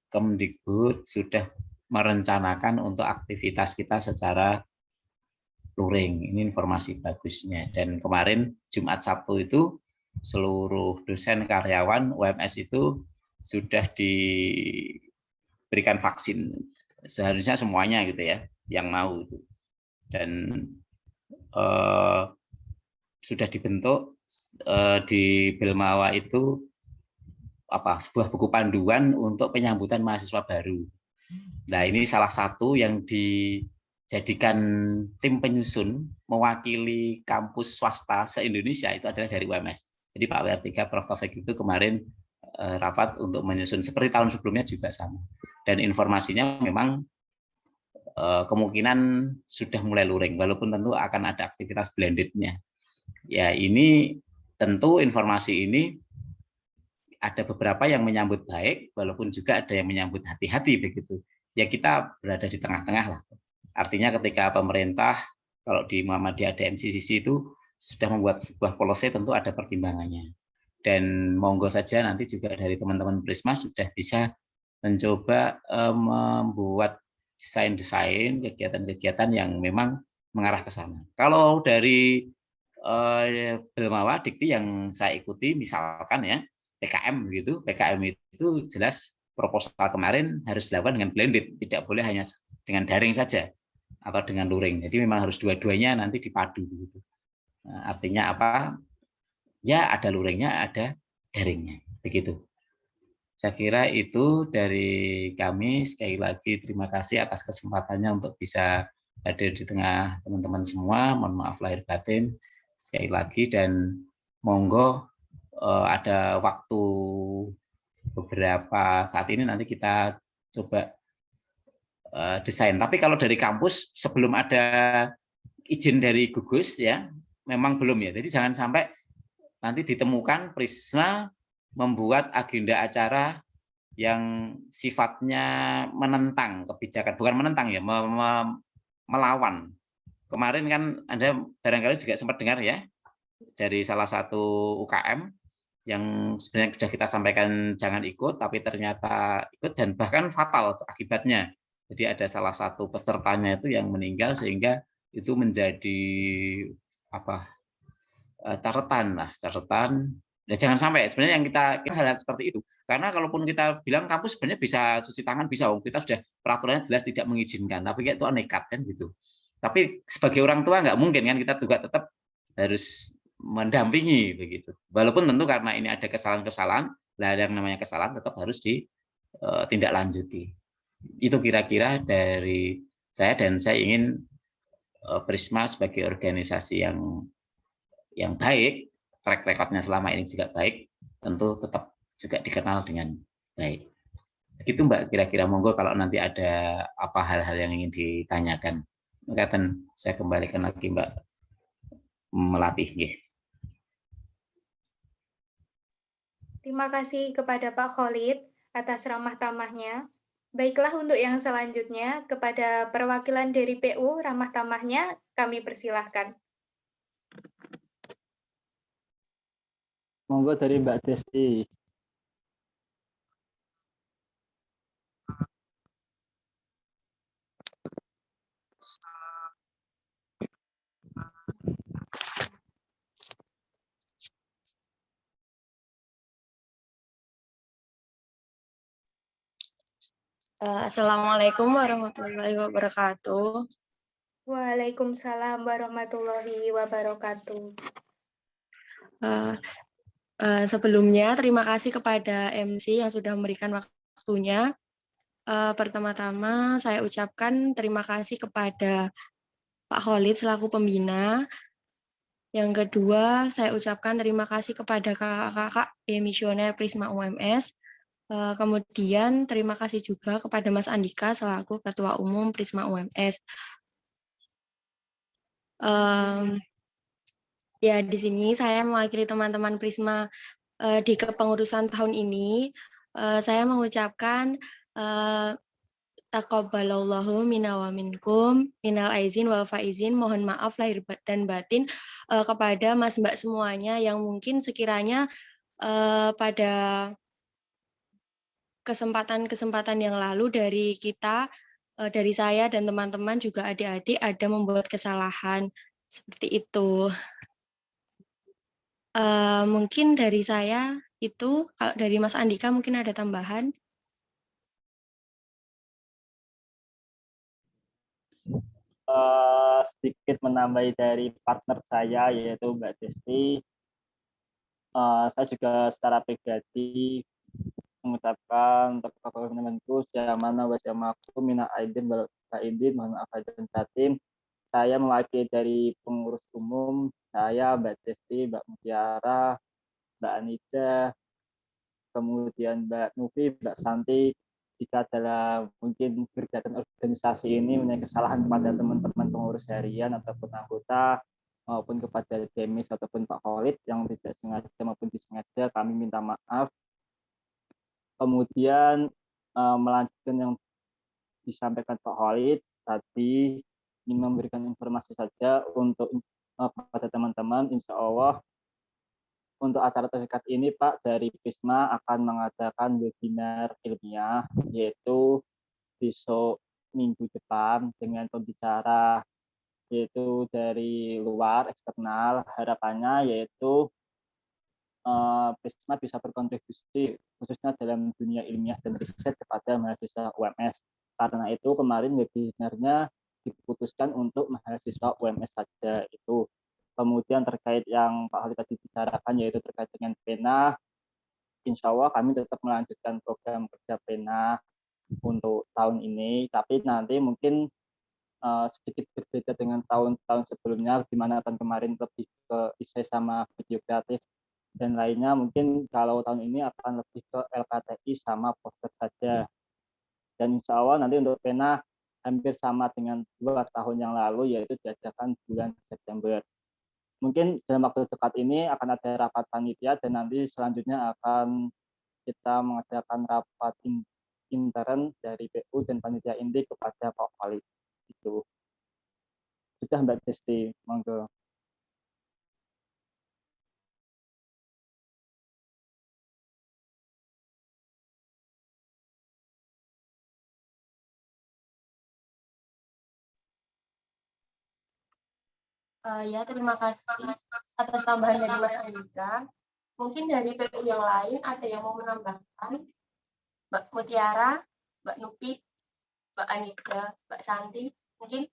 Kemdikbud sudah merencanakan untuk aktivitas kita secara luring. Ini informasi bagusnya. Dan kemarin Jumat Sabtu itu seluruh dosen karyawan UMS itu sudah diberikan vaksin. Seharusnya semuanya gitu ya yang mau itu. Dan sudah dibentuk di Belmawa itu sebuah buku panduan untuk penyambutan mahasiswa baru. Nah, ini salah satu yang dijadikan tim penyusun mewakili kampus swasta se-Indonesia itu adalah dari UMS. Jadi Pak WR3 Prof. Taufik itu kemarin rapat untuk menyusun seperti tahun sebelumnya juga sama. Dan informasinya memang kemungkinan sudah mulai luring, walaupun tentu akan ada aktivitas blended-nya. Ya, ini tentu informasi ini ada beberapa yang menyambut baik, walaupun juga ada yang menyambut hati-hati begitu. Ya, kita berada di tengah-tengah lah. Artinya ketika pemerintah, kalau di Muhammadiyah DMCCC itu sudah membuat sebuah policy, tentu ada pertimbangannya. Dan monggo saja nanti juga dari teman-teman Prisma sudah bisa mencoba membuat desain-desain kegiatan-kegiatan yang memang mengarah ke sana. Kalau dari Belmawa Dikti yang saya ikuti, misalkan ya PKM gitu, PKM itu jelas proposal kemarin harus dilakukan dengan blended, tidak boleh hanya dengan daring saja atau dengan luring. Jadi memang harus dua-duanya nanti dipadu gitu. Nah, artinya apa? Ya ada luringnya, ada daringnya, begitu. Saya kira itu dari kami. Sekali lagi terima kasih atas kesempatannya untuk bisa hadir di tengah teman-teman semua. Mohon maaf lahir batin sekali lagi, dan monggo ada waktu beberapa saat ini nanti kita coba desain. Tapi kalau dari kampus sebelum ada izin dari gugus ya, memang belum ya. Jadi jangan sampai nanti ditemukan Prisma membuat agenda acara yang sifatnya menentang kebijakan, bukan menentang ya, melawan. Kemarin kan Anda barangkali juga sempat dengar ya dari salah satu UKM yang sebenarnya sudah kita sampaikan jangan ikut, tapi ternyata ikut dan bahkan fatal akibatnya. Jadi ada salah satu pesertanya itu yang meninggal sehingga itu menjadi apa catatan. Ya, jangan sampai sebenarnya yang kita hal-hal seperti itu. Karena kalaupun kita bilang kampus sebenarnya bisa cuci tangan bisa, kita sudah peraturannya jelas tidak mengizinkan, tapi kayak itu nekat kan gitu. Tapi sebagai orang tua nggak mungkin kan kita juga tetap harus mendampingi begitu. Walaupun tentu karena ini ada kesalahan-kesalahan, lah yang namanya kesalahan tetap harus ditindaklanjuti. Itu kira-kira dari saya, dan saya ingin Prisma sebagai organisasi yang baik, track record-nya selama ini juga baik, tentu tetap juga dikenal dengan baik. Begitu Mbak, kira-kira monggo kalau nanti ada apa hal-hal yang ingin ditanyakan. Mungkin saya kembalikan lagi Mbak Melati. Terima kasih kepada Pak Khalid atas ramah tamahnya. Baiklah, untuk yang selanjutnya, kepada perwakilan dari PU, ramah tamahnya kami persilahkan. Monggo dari Mbak Desti. Assalamualaikum warahmatullahi wabarakatuh. Waalaikumsalam warahmatullahi wabarakatuh. Sebelumnya terima kasih kepada MC yang sudah memberikan waktunya. Pertama-tama saya ucapkan terima kasih kepada Pak Khalid selaku pembina. Yang kedua, saya ucapkan terima kasih kepada kakak-kakak demisioner Prisma UMS. Kemudian terima kasih juga kepada Mas Andika selaku Ketua Umum Prisma UMS. Ya, di sini saya mewakili teman-teman Prisma di kepengurusan tahun ini. Saya mengucapkan taqabbalallahu minna wa minkum, minal aizin wal faizin, mohon maaf lahir dan batin kepada Mas Mbak semuanya yang mungkin sekiranya pada kesempatan-kesempatan yang lalu dari kita, dari saya dan teman-teman juga adik-adik ada membuat kesalahan seperti itu. Mungkin dari saya itu, kalau dari Mas Andika mungkin ada tambahan. Sedikit menambahi dari partner saya yaitu Mbak Desti. Saya juga secara pribadi mengucapkan kepada teman-temanku syamana wa syamaku mina aidin wal faidin, mohon maaf dan batin. Saya mewakili dari pengurus umum, saya Mbak Desti, Mbak Mutiara, Mbak Anida, kemudian Mbak Nufi, Mbak Santi. Jika dalam mungkin kegiatan organisasi ini mempunyai kesalahan kepada teman-teman pengurus harian ataupun anggota maupun kepada Demis ataupun Pak Khalid yang tidak sengaja maupun disengaja, kami minta maaf. Kemudian melanjutkan yang disampaikan Pak Khalid tadi, ingin memberikan informasi saja untuk kepada teman-teman. Insya Allah untuk acara terdekat ini Pak, dari Prisma akan mengadakan webinar ilmiah yaitu besok minggu depan dengan pembicara yaitu dari luar eksternal. Harapannya yaitu Prisma bisa berkontribusi khususnya dalam dunia ilmiah dan riset kepada mahasiswa UMS. Karena itu kemarin webinarnya diputuskan untuk mahasiswa UMS saja itu. Kemudian terkait yang Pak Khalid tadi bicarakan yaitu terkait dengan pena, insya Allah kami tetap melanjutkan program kerja pena untuk tahun ini, tapi nanti mungkin sedikit berbeda dengan tahun-tahun sebelumnya, di mana tahun kemarin lebih ke esai sama video kreatif dan lainnya. Mungkin kalau tahun ini akan lebih ke LKTI sama poster saja. Dan insya Allah nanti untuk pena hampir sama dengan 2 tahun yang lalu, yaitu diadakan bulan September. Mungkin dalam waktu dekat ini akan ada rapat panitia dan nanti selanjutnya akan kita mengadakan rapat intern dari PU dan panitia inti kepada Pak Khalid. Itu sudah Mbak Desti, monggo. Ya, terima kasih atas tambahan dari Mas Andika. Mungkin dari PU yang lain ada yang mau menambahkan? Mbak Mutiara, Mbak Nupi, Mbak Anida, Mbak Santi, mungkin?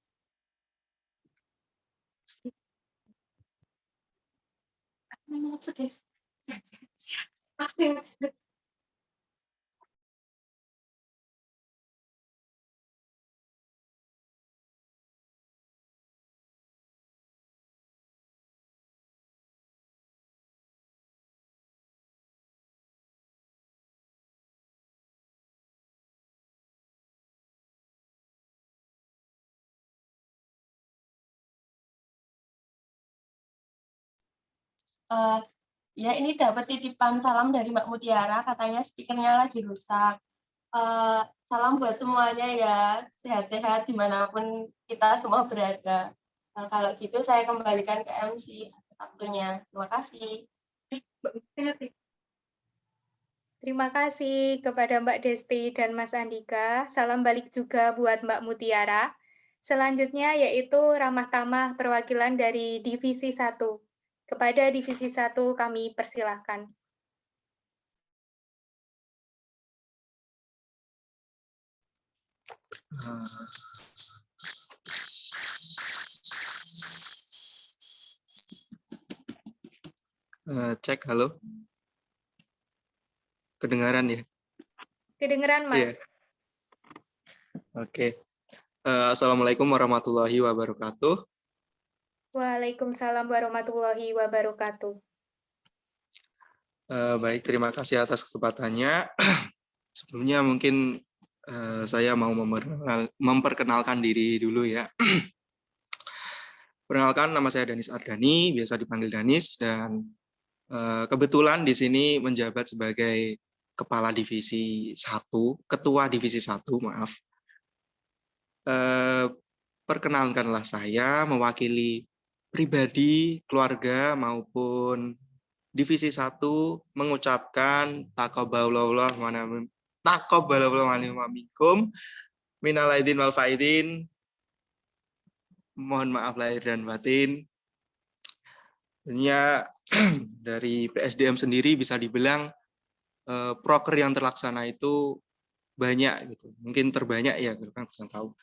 Ya, ini dapat titipan salam dari Mbak Mutiara, katanya speakernya lagi rusak. Salam buat semuanya ya, sehat-sehat dimanapun kita semua berada. Kalau gitu saya kembalikan ke MC waktunya. Terima kasih. Terima kasih kepada Mbak Desti dan Mas Andika. Salam balik juga buat Mbak Mutiara. Selanjutnya yaitu ramah tamah perwakilan dari Divisi 1. Kepada Divisi 1 kami persilahkan. Cek, halo. Kedengaran ya? Kedengeran, Mas. Oke. Assalamualaikum warahmatullahi wabarakatuh. Waalaikumsalam warahmatullahi wabarakatuh. Baik, terima kasih atas kesempatannya. Sebelumnya mungkin saya mau memperkenalkan diri dulu ya. Perkenalkan, nama saya Danis Ardani, biasa dipanggil Danis, dan kebetulan di sini menjabat sebagai Kepala Divisi 1, Ketua Divisi 1, maaf. Perkenalkanlah saya mewakili pribadi, keluarga, maupun Divisi 1 mengucapkan taqabbalallahu minkum minal aidin wal faidin. Mohon maaf lahir dan batin. Tentunya dari PSDM sendiri bisa dibilang proker yang terlaksana itu banyak gitu. Mungkin terbanyak ya, kan tidak tahu.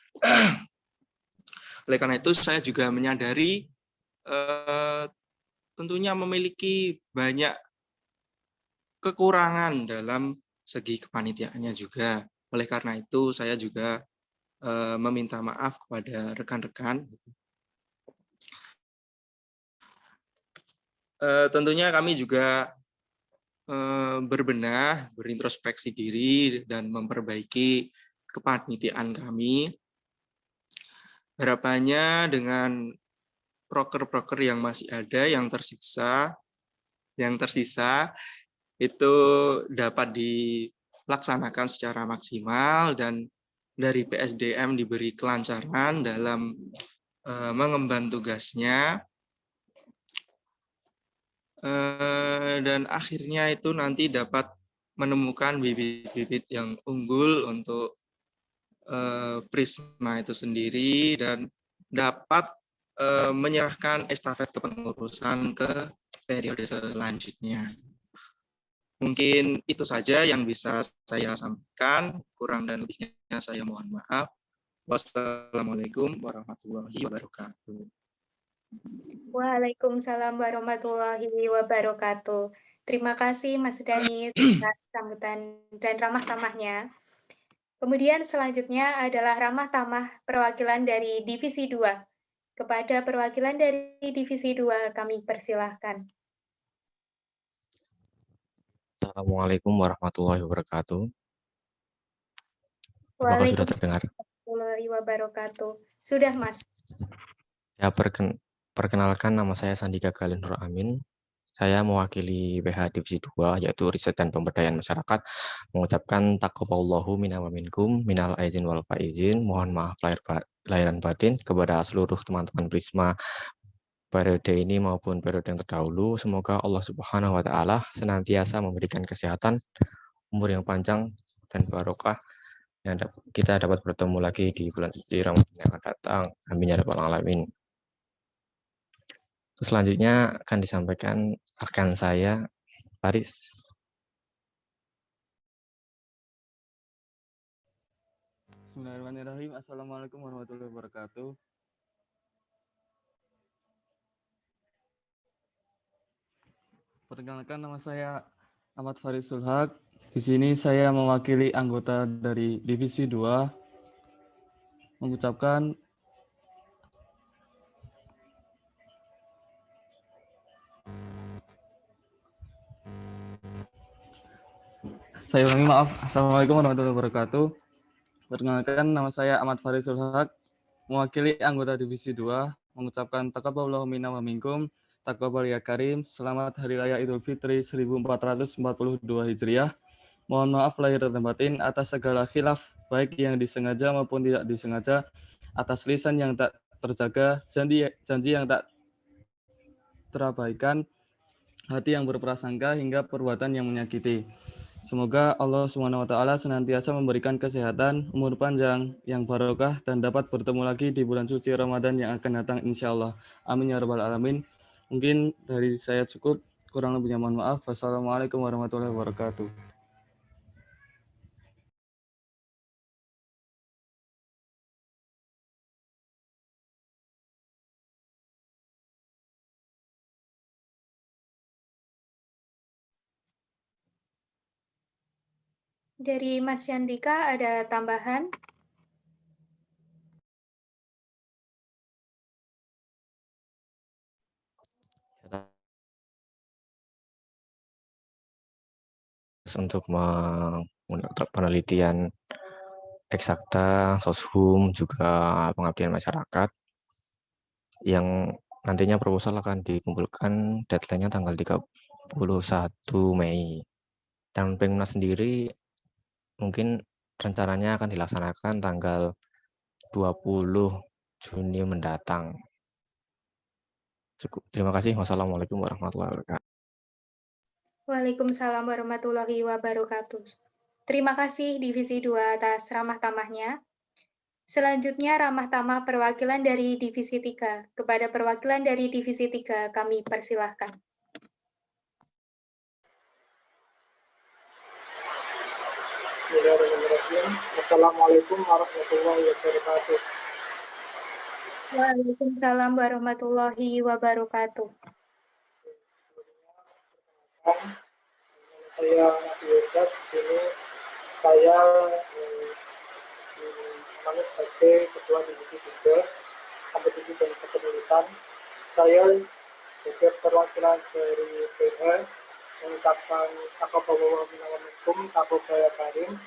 Oleh karena itu saya juga menyadari tentunya memiliki banyak kekurangan dalam segi kepanitiaannya juga. Oleh karena itu saya juga meminta maaf kepada rekan-rekan. Tentunya kami juga berbenah, berintrospeksi diri, dan memperbaiki kepanitiaan kami. Harapannya dengan proker-proker yang masih ada, yang tersisa itu dapat dilaksanakan secara maksimal dan dari PSDM diberi kelancaran dalam mengemban tugasnya. Dan akhirnya itu nanti dapat menemukan bibit-bibit yang unggul untuk Prisma itu sendiri dan dapat menyerahkan estafet kepengurusan ke periode selanjutnya. Mungkin itu saja yang bisa saya sampaikan, kurang dan lebihnya saya mohon maaf. Wassalamualaikum warahmatullahi wabarakatuh. Waalaikumsalam warahmatullahi wabarakatuh. Terima kasih Mas Danis atas sambutan dan ramah tamahnya. Kemudian selanjutnya adalah ramah tamah perwakilan dari Divisi 2. Kepada perwakilan dari Divisi 2 kami persilahkan. Assalamualaikum warahmatullahi wabarakatuh. Apakah sudah terdengar? warahmatullahi wabarakatuh. Sudah, Mas. Ya, perkenalkan, nama saya Sandika Galih Nur Amin. Saya mewakili PH Divisi 2, yaitu Riset dan Pemberdayaan Masyarakat, mengucapkan taqabbalallahu minna wa minkum, minal aizin wal faizin, mohon maaf lahir dan batin kepada seluruh teman-teman Prisma periode ini maupun periode yang terdahulu. Semoga Allah Subhanahu wa Ta'ala senantiasa memberikan kesehatan, umur yang panjang, dan barokah yang kita dapat bertemu lagi di bulan suci Ramadan yang akan datang. Amin ya rabbal alamin. Selanjutnya akan disampaikan rekan saya, Faris. Bismillahirrahmanirrahim. Assalamualaikum warahmatullahi wabarakatuh. Perkenalkan, nama saya Ahmad Faris Sulhak. Di sini saya mewakili anggota dari Divisi 2 mengucapkan saya ulangi, maaf. Assalamualaikum warahmatullahi wabarakatuh. Perkenalkan, nama saya Ahmad Faris Sulhak, mewakili anggota Divisi 2 mengucapkan taqabbalallahu minna wa minkum, taqabbal ya karim. Selamat Hari Raya Idul Fitri 1442 Hijriah. Mohon maaf lahir dan batin atas segala khilaf, baik yang disengaja maupun tidak disengaja, atas lisan yang tak terjaga, janji yang tak terabaikan, hati yang berprasangka, hingga perbuatan yang menyakiti. Semoga Allah SWT senantiasa memberikan kesehatan, umur panjang, yang barokah, dan dapat bertemu lagi di bulan suci Ramadan yang akan datang insya Allah. Amin ya rabbal alamin. Mungkin dari saya cukup, kurang lebihnya mohon maaf. Wassalamualaikum warahmatullahi wabarakatuh. Dari Mas Yandika ada tambahan? Untuk penelitian eksakta, soshum, juga pengabdian masyarakat, yang nantinya proposal akan dikumpulkan, deadline-nya tanggal 31 Mei. Dan Pemnas sendiri mungkin rencananya akan dilaksanakan tanggal 20 Juni mendatang. Cukup. Terima kasih. Wassalamualaikum warahmatullahi wabarakatuh. Waalaikumsalam warahmatullahi wabarakatuh. Terima kasih Divisi 2 atas ramah tamahnya. Selanjutnya ramah tamah perwakilan dari Divisi 3. Kepada perwakilan dari Divisi 3 kami persilahkan. Assalamualaikum warahmatullahi wabarakatuh. Waalaikumsalam warahmatullahi wabarakatuh. Saya Nabi Yusuf, ini saya menemani sebagai Ketua Divisi 3 Kompetisi dan Kepenulisan. Saya sebagai perwakilan dari PH mengucapkan taqabbalallahu minna wa minkum, taqabbal ya karim.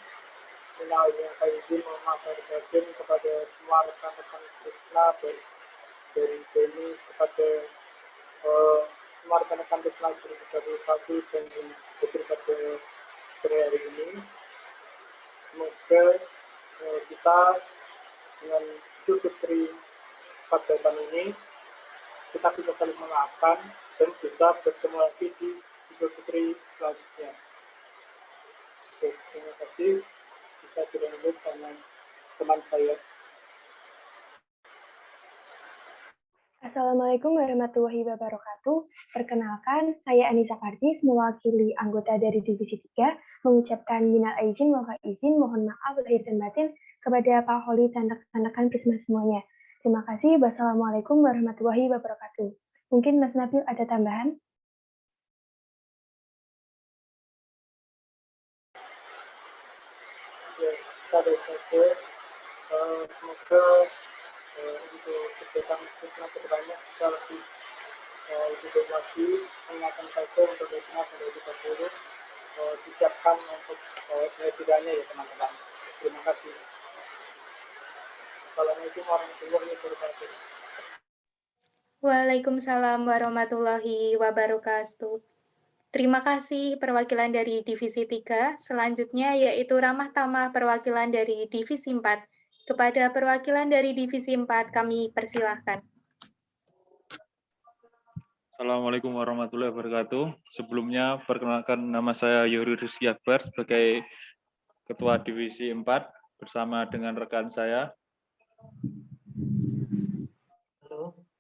Minal aizin mohon maaf lahir batin kepada semua rekan-rekan Prisma, baik dari Denis kepada semua rekan-rekan Prisma 2021 dan hadir pada sore hari ini. Semoga kita dengan Idul Fitri pada tahun ini kita bisa saling memaafkan dan bisa bertemu lagi di Idul Fitri selanjutnya. Oke, terima kasih. Bisa dilanjut sama teman saya. Assalamualaikum warahmatullahi wabarakatuh. Perkenalkan, saya Anissa Kartis, mewakili anggota dari Divisi 3, mengucapkan minal aizin wal faizin, mohon maaf lahir dan batin kepada Pak Holi dan rekan-rekan Prisma semuanya. Terima kasih. Wassalamualaikum warahmatullahi wabarakatuh. Mungkin Mas Nabil ada tambahan? Ya, kita saja. Semoga untuk kegiatan Prisma kedepannya bisa lebih baik lagi. Mengingatkan saja untuk Prisma pada 30 disiapkan untuk kehadirannya ya teman-teman. Terima kasih. Assalamualaikum warahmatullahi wabarakatuh. Waalaikumsalam warahmatullahi wabarakatuh. Terima kasih perwakilan dari Divisi 3. Selanjutnya yaitu ramah tamah perwakilan dari Divisi 4. Kepada perwakilan dari Divisi 4 kami persilahkan. Assalamualaikum warahmatullahi wabarakatuh. Sebelumnya perkenalkan nama saya Yuri Rizky Akbar sebagai Ketua Divisi 4 bersama dengan rekan saya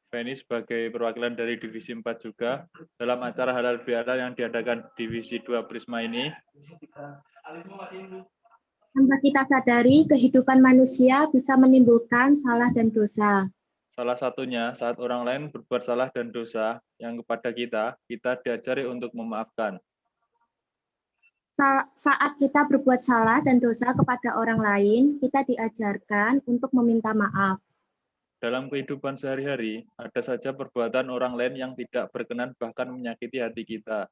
Feni sebagai perwakilan dari Divisi 4 juga dalam acara halal bihalal yang diadakan Divisi 2 Prisma ini. Tanpa kita sadari, kehidupan manusia bisa menimbulkan salah dan dosa. Salah satunya saat orang lain berbuat salah dan dosa yang kepada kita diajari untuk memaafkan. Saat kita berbuat salah dan dosa kepada orang lain, kita diajarkan untuk meminta maaf. Dalam kehidupan sehari-hari, ada saja perbuatan orang lain yang tidak berkenan bahkan menyakiti hati kita.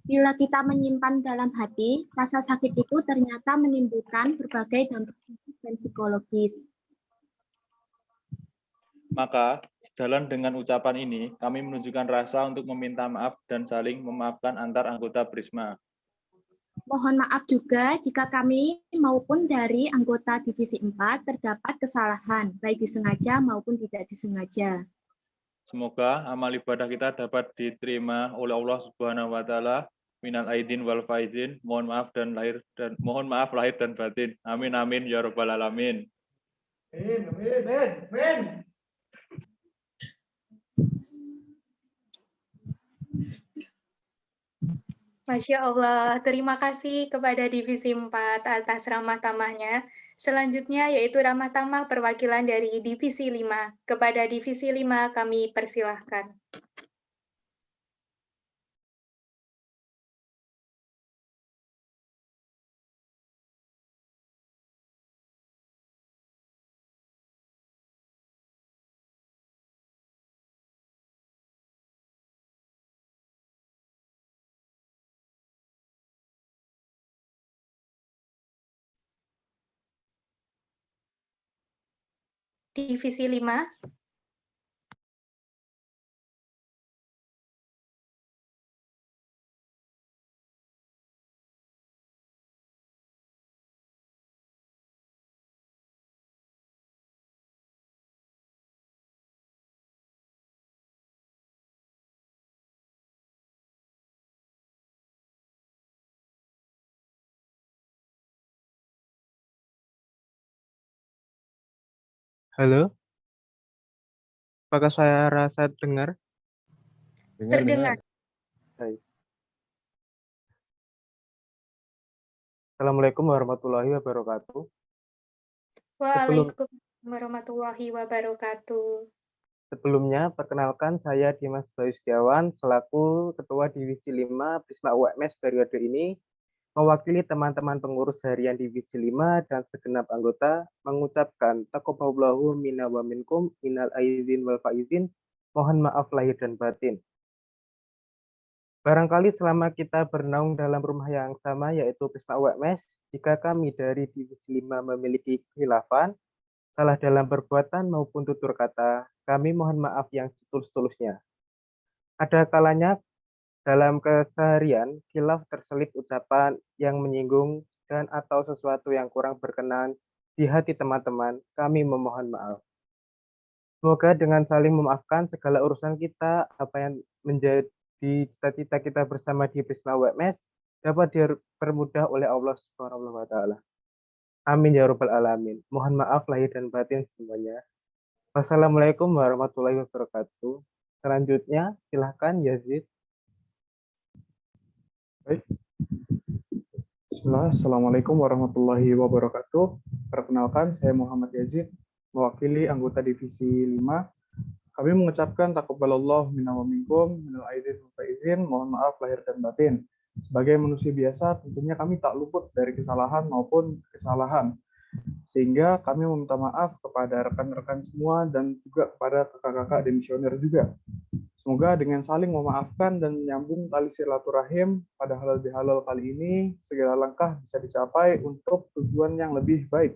Bila kita menyimpan dalam hati, rasa sakit itu ternyata menimbulkan berbagai dampak fisik dan psikologis. Maka, sejalan dengan ucapan ini, kami menunjukkan rasa untuk meminta maaf dan saling memaafkan antar anggota Prisma. Mohon maaf juga jika kami maupun dari anggota Divisi 4 terdapat kesalahan, baik disengaja maupun tidak disengaja. Semoga amal ibadah kita dapat diterima oleh Allah Subhanahu wa taala. Minal aidin wal faizin. Mohon maaf lahir dan batin. Amin amin ya rabbal alamin. Amin. Masya Allah, terima kasih kepada Divisi 4 atas ramah tamahnya. Selanjutnya yaitu ramah tamah perwakilan dari Divisi 5. Kepada Divisi 5 kami persilahkan. Divisi 5. Halo, apakah saya rasa dengar? Terdengar. Baik. Assalamualaikum warahmatullahi wabarakatuh. Waalaikumsalam warahmatullahi wabarakatuh. Sebelumnya, perkenalkan saya Dimas Bayu Setiawan selaku Ketua Divisi 5 Prisma UMS periode ini, mewakili teman-teman pengurus harian Divisi 5 dan segenap anggota mengucapkan taqabbalallahu minna wa minkum minal aidin wal faizin, mohon maaf lahir dan batin. Barangkali selama kita bernaung dalam rumah yang sama yaitu Prisma UMS, jika kami dari Divisi 5 memiliki khilafan, salah dalam perbuatan maupun tutur kata, kami mohon maaf yang setulus-tulusnya. Ada kalanya dalam keseharian, khilaf terselip ucapan yang menyinggung dan atau sesuatu yang kurang berkenan di hati teman-teman, kami memohon maaf. Semoga dengan saling memaafkan segala urusan kita, apa yang menjadi cita-cita kita bersama di Prisma UMS dapat dipermudah oleh Allah Subhanahu wa taala. Amin ya rabbal alamin. Mohon maaf lahir dan batin semuanya. Wassalamualaikum warahmatullahi wabarakatuh. Selanjutnya silahkan Yazid. Baik. Bismillah, Assalamualaikum warahmatullahi wabarakatuh. Perkenalkan, saya Muhammad Yazid, mewakili anggota Divisi 5. Kami mengucapkan taqabbalallahu minna wa minkum, minal aidin wal faizin, mohon maaf lahir dan batin. Sebagai manusia biasa, tentunya kami tak luput dari kesalahan maupun kesalahan. Sehingga kami meminta maaf kepada rekan-rekan semua dan juga kepada kakak-kakak demisioner juga. Semoga dengan saling memaafkan dan menyambung tali silaturahim pada halal bihalal kali ini, segala langkah bisa dicapai untuk tujuan yang lebih baik.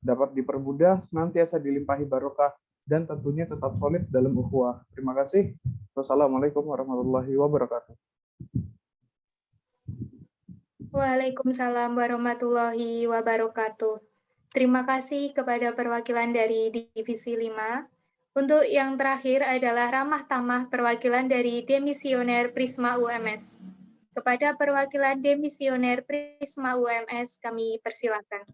dapat dipermudah, senantiasa dilimpahi barokah, dan tentunya tetap solid dalam ukhuwah. Terima kasih. Wassalamualaikum warahmatullahi wabarakatuh. Waalaikumsalam warahmatullahi wabarakatuh. Terima kasih kepada perwakilan dari Divisi 5. Untuk yang terakhir adalah ramah tamah perwakilan dari Demisioner Prisma UMS. Kepada perwakilan Demisioner Prisma UMS kami persilakan.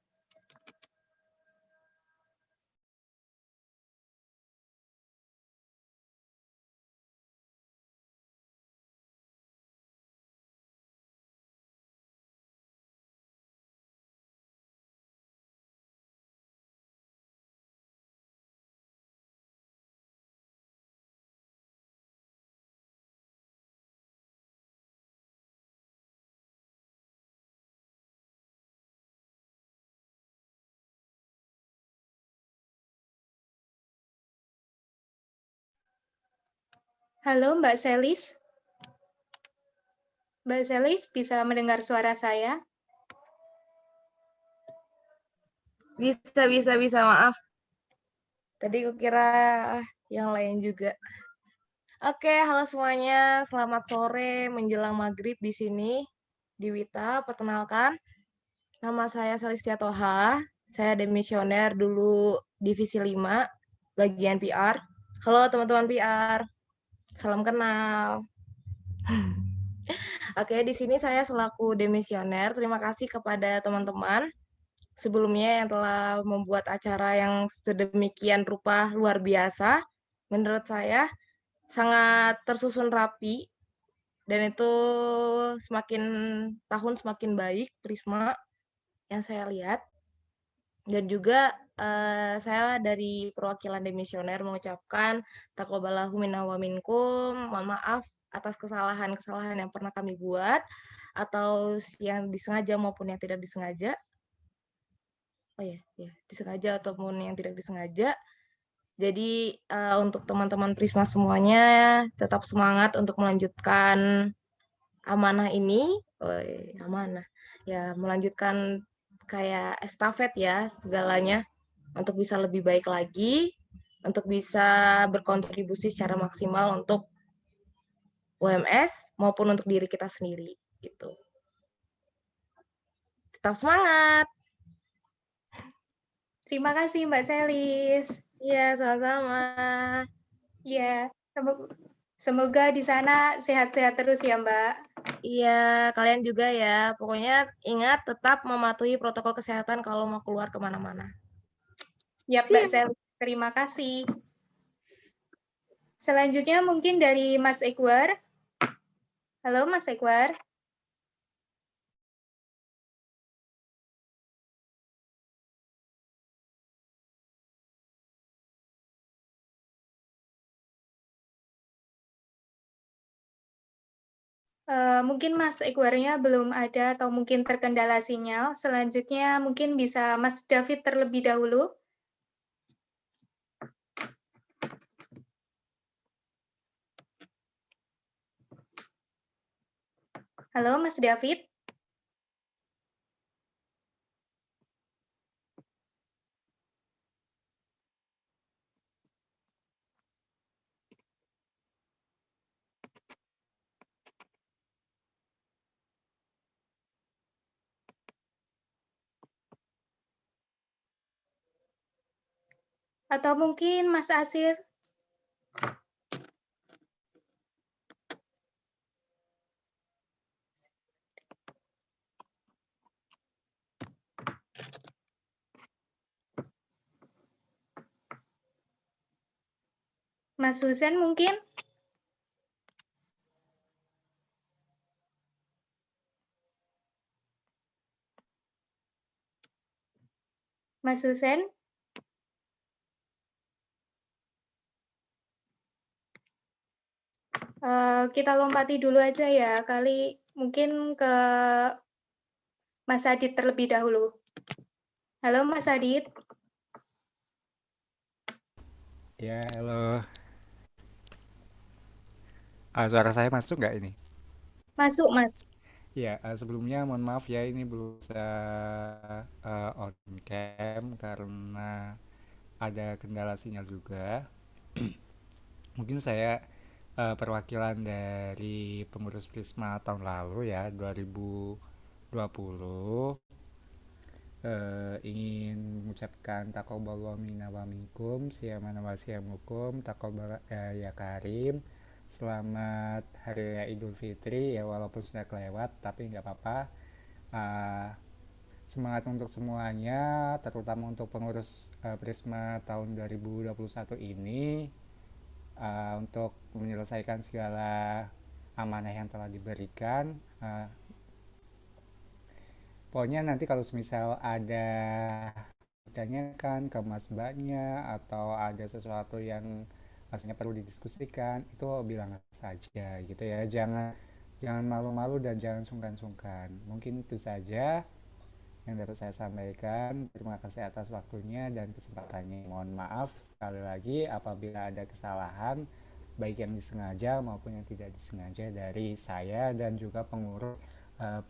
Halo Mbak Selis. Mbak Selis bisa mendengar suara saya? Bisa, maaf. Tadi kukira yang lain juga. Oke, halo semuanya. Selamat sore menjelang maghrib di sini, di Wita. Perkenalkan, nama saya Salistia Toha. Saya demisioner dulu Divisi 5, bagian PR. Halo teman-teman PR. Salam kenal. Oke, di sini saya selaku demisioner. Terima kasih kepada teman-teman sebelumnya yang telah membuat acara yang sedemikian rupa luar biasa. Menurut saya sangat tersusun rapi dan itu semakin tahun semakin baik Prisma yang saya lihat. Dan juga saya dari perwakilan demisioner mengucapkan taqabbalallahu minna wa minkum, mohon maaf atas kesalahan-kesalahan yang pernah kami buat atau yang disengaja maupun yang tidak disengaja. Oh ya, disengaja ataupun yang tidak disengaja. Jadi untuk teman-teman Prisma semuanya tetap semangat untuk melanjutkan amanah ini, amanah ya, melanjutkan kayak estafet ya segalanya untuk bisa lebih baik lagi, untuk bisa berkontribusi secara maksimal untuk UMS maupun untuk diri kita sendiri gitu. Tetap semangat. Terima kasih Mbak Selis. Iya, sama-sama. Iya, semoga di sana sehat-sehat terus ya Mbak. Iya, kalian juga ya. Pokoknya ingat tetap mematuhi protokol kesehatan kalau mau keluar kemana-mana. Ya Mbak Selis, terima kasih. Selanjutnya mungkin dari Mas Ekwar. Halo Mas Ekwar. Mungkin Mas Ekwarnya belum ada atau mungkin terkendala sinyal. Selanjutnya mungkin bisa Mas David terlebih dahulu. Halo Mas David. Atau mungkin Mas Asir. Mas Husen mungkin? Mas Husen? Kita lompati dulu aja ya, kali mungkin ke Mas Adit terlebih dahulu. Halo Mas Adit. Ya, halo. Suara saya masuk nggak ini? Masuk, Mas. Ya, sebelumnya mohon maaf ya ini belum bisa on cam karena ada kendala sinyal juga. Mungkin saya perwakilan dari pengurus Prisma tahun lalu ya 2020 ingin mengucapkan taqabbalallahu minna wa minkum siyamana wa siyamukum taqabbal ya karim. Selamat Hari Raya Idul Fitri ya walaupun sudah kelewat tapi nggak apa-apa. Semangat untuk semuanya terutama untuk pengurus Prisma tahun 2021 ini untuk menyelesaikan segala amanah yang telah diberikan. Pokoknya nanti kalau misal ada ditanyakan ke Mas Mbaknya atau ada sesuatu yang rasanya perlu didiskusikan, itu bilang saja gitu ya. Jangan malu-malu dan jangan sungkan-sungkan. Mungkin itu saja yang dapat saya sampaikan. Terima kasih atas waktunya dan kesempatannya. Mohon maaf sekali lagi apabila ada kesalahan baik yang disengaja maupun yang tidak disengaja dari saya dan juga pengurus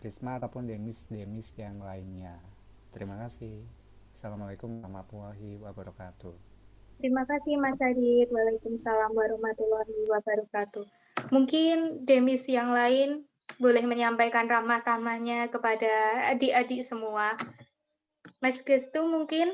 Prisma ataupun demis yang lainnya. Terima kasih. Assalamualaikum warahmatullahi wabarakatuh. Terima kasih Mas Adit. Waalaikumsalam warahmatullahi wabarakatuh. Mungkin demis yang lain boleh menyampaikan ramah tamahnya kepada adik-adik semua. Mas Gestu mungkin?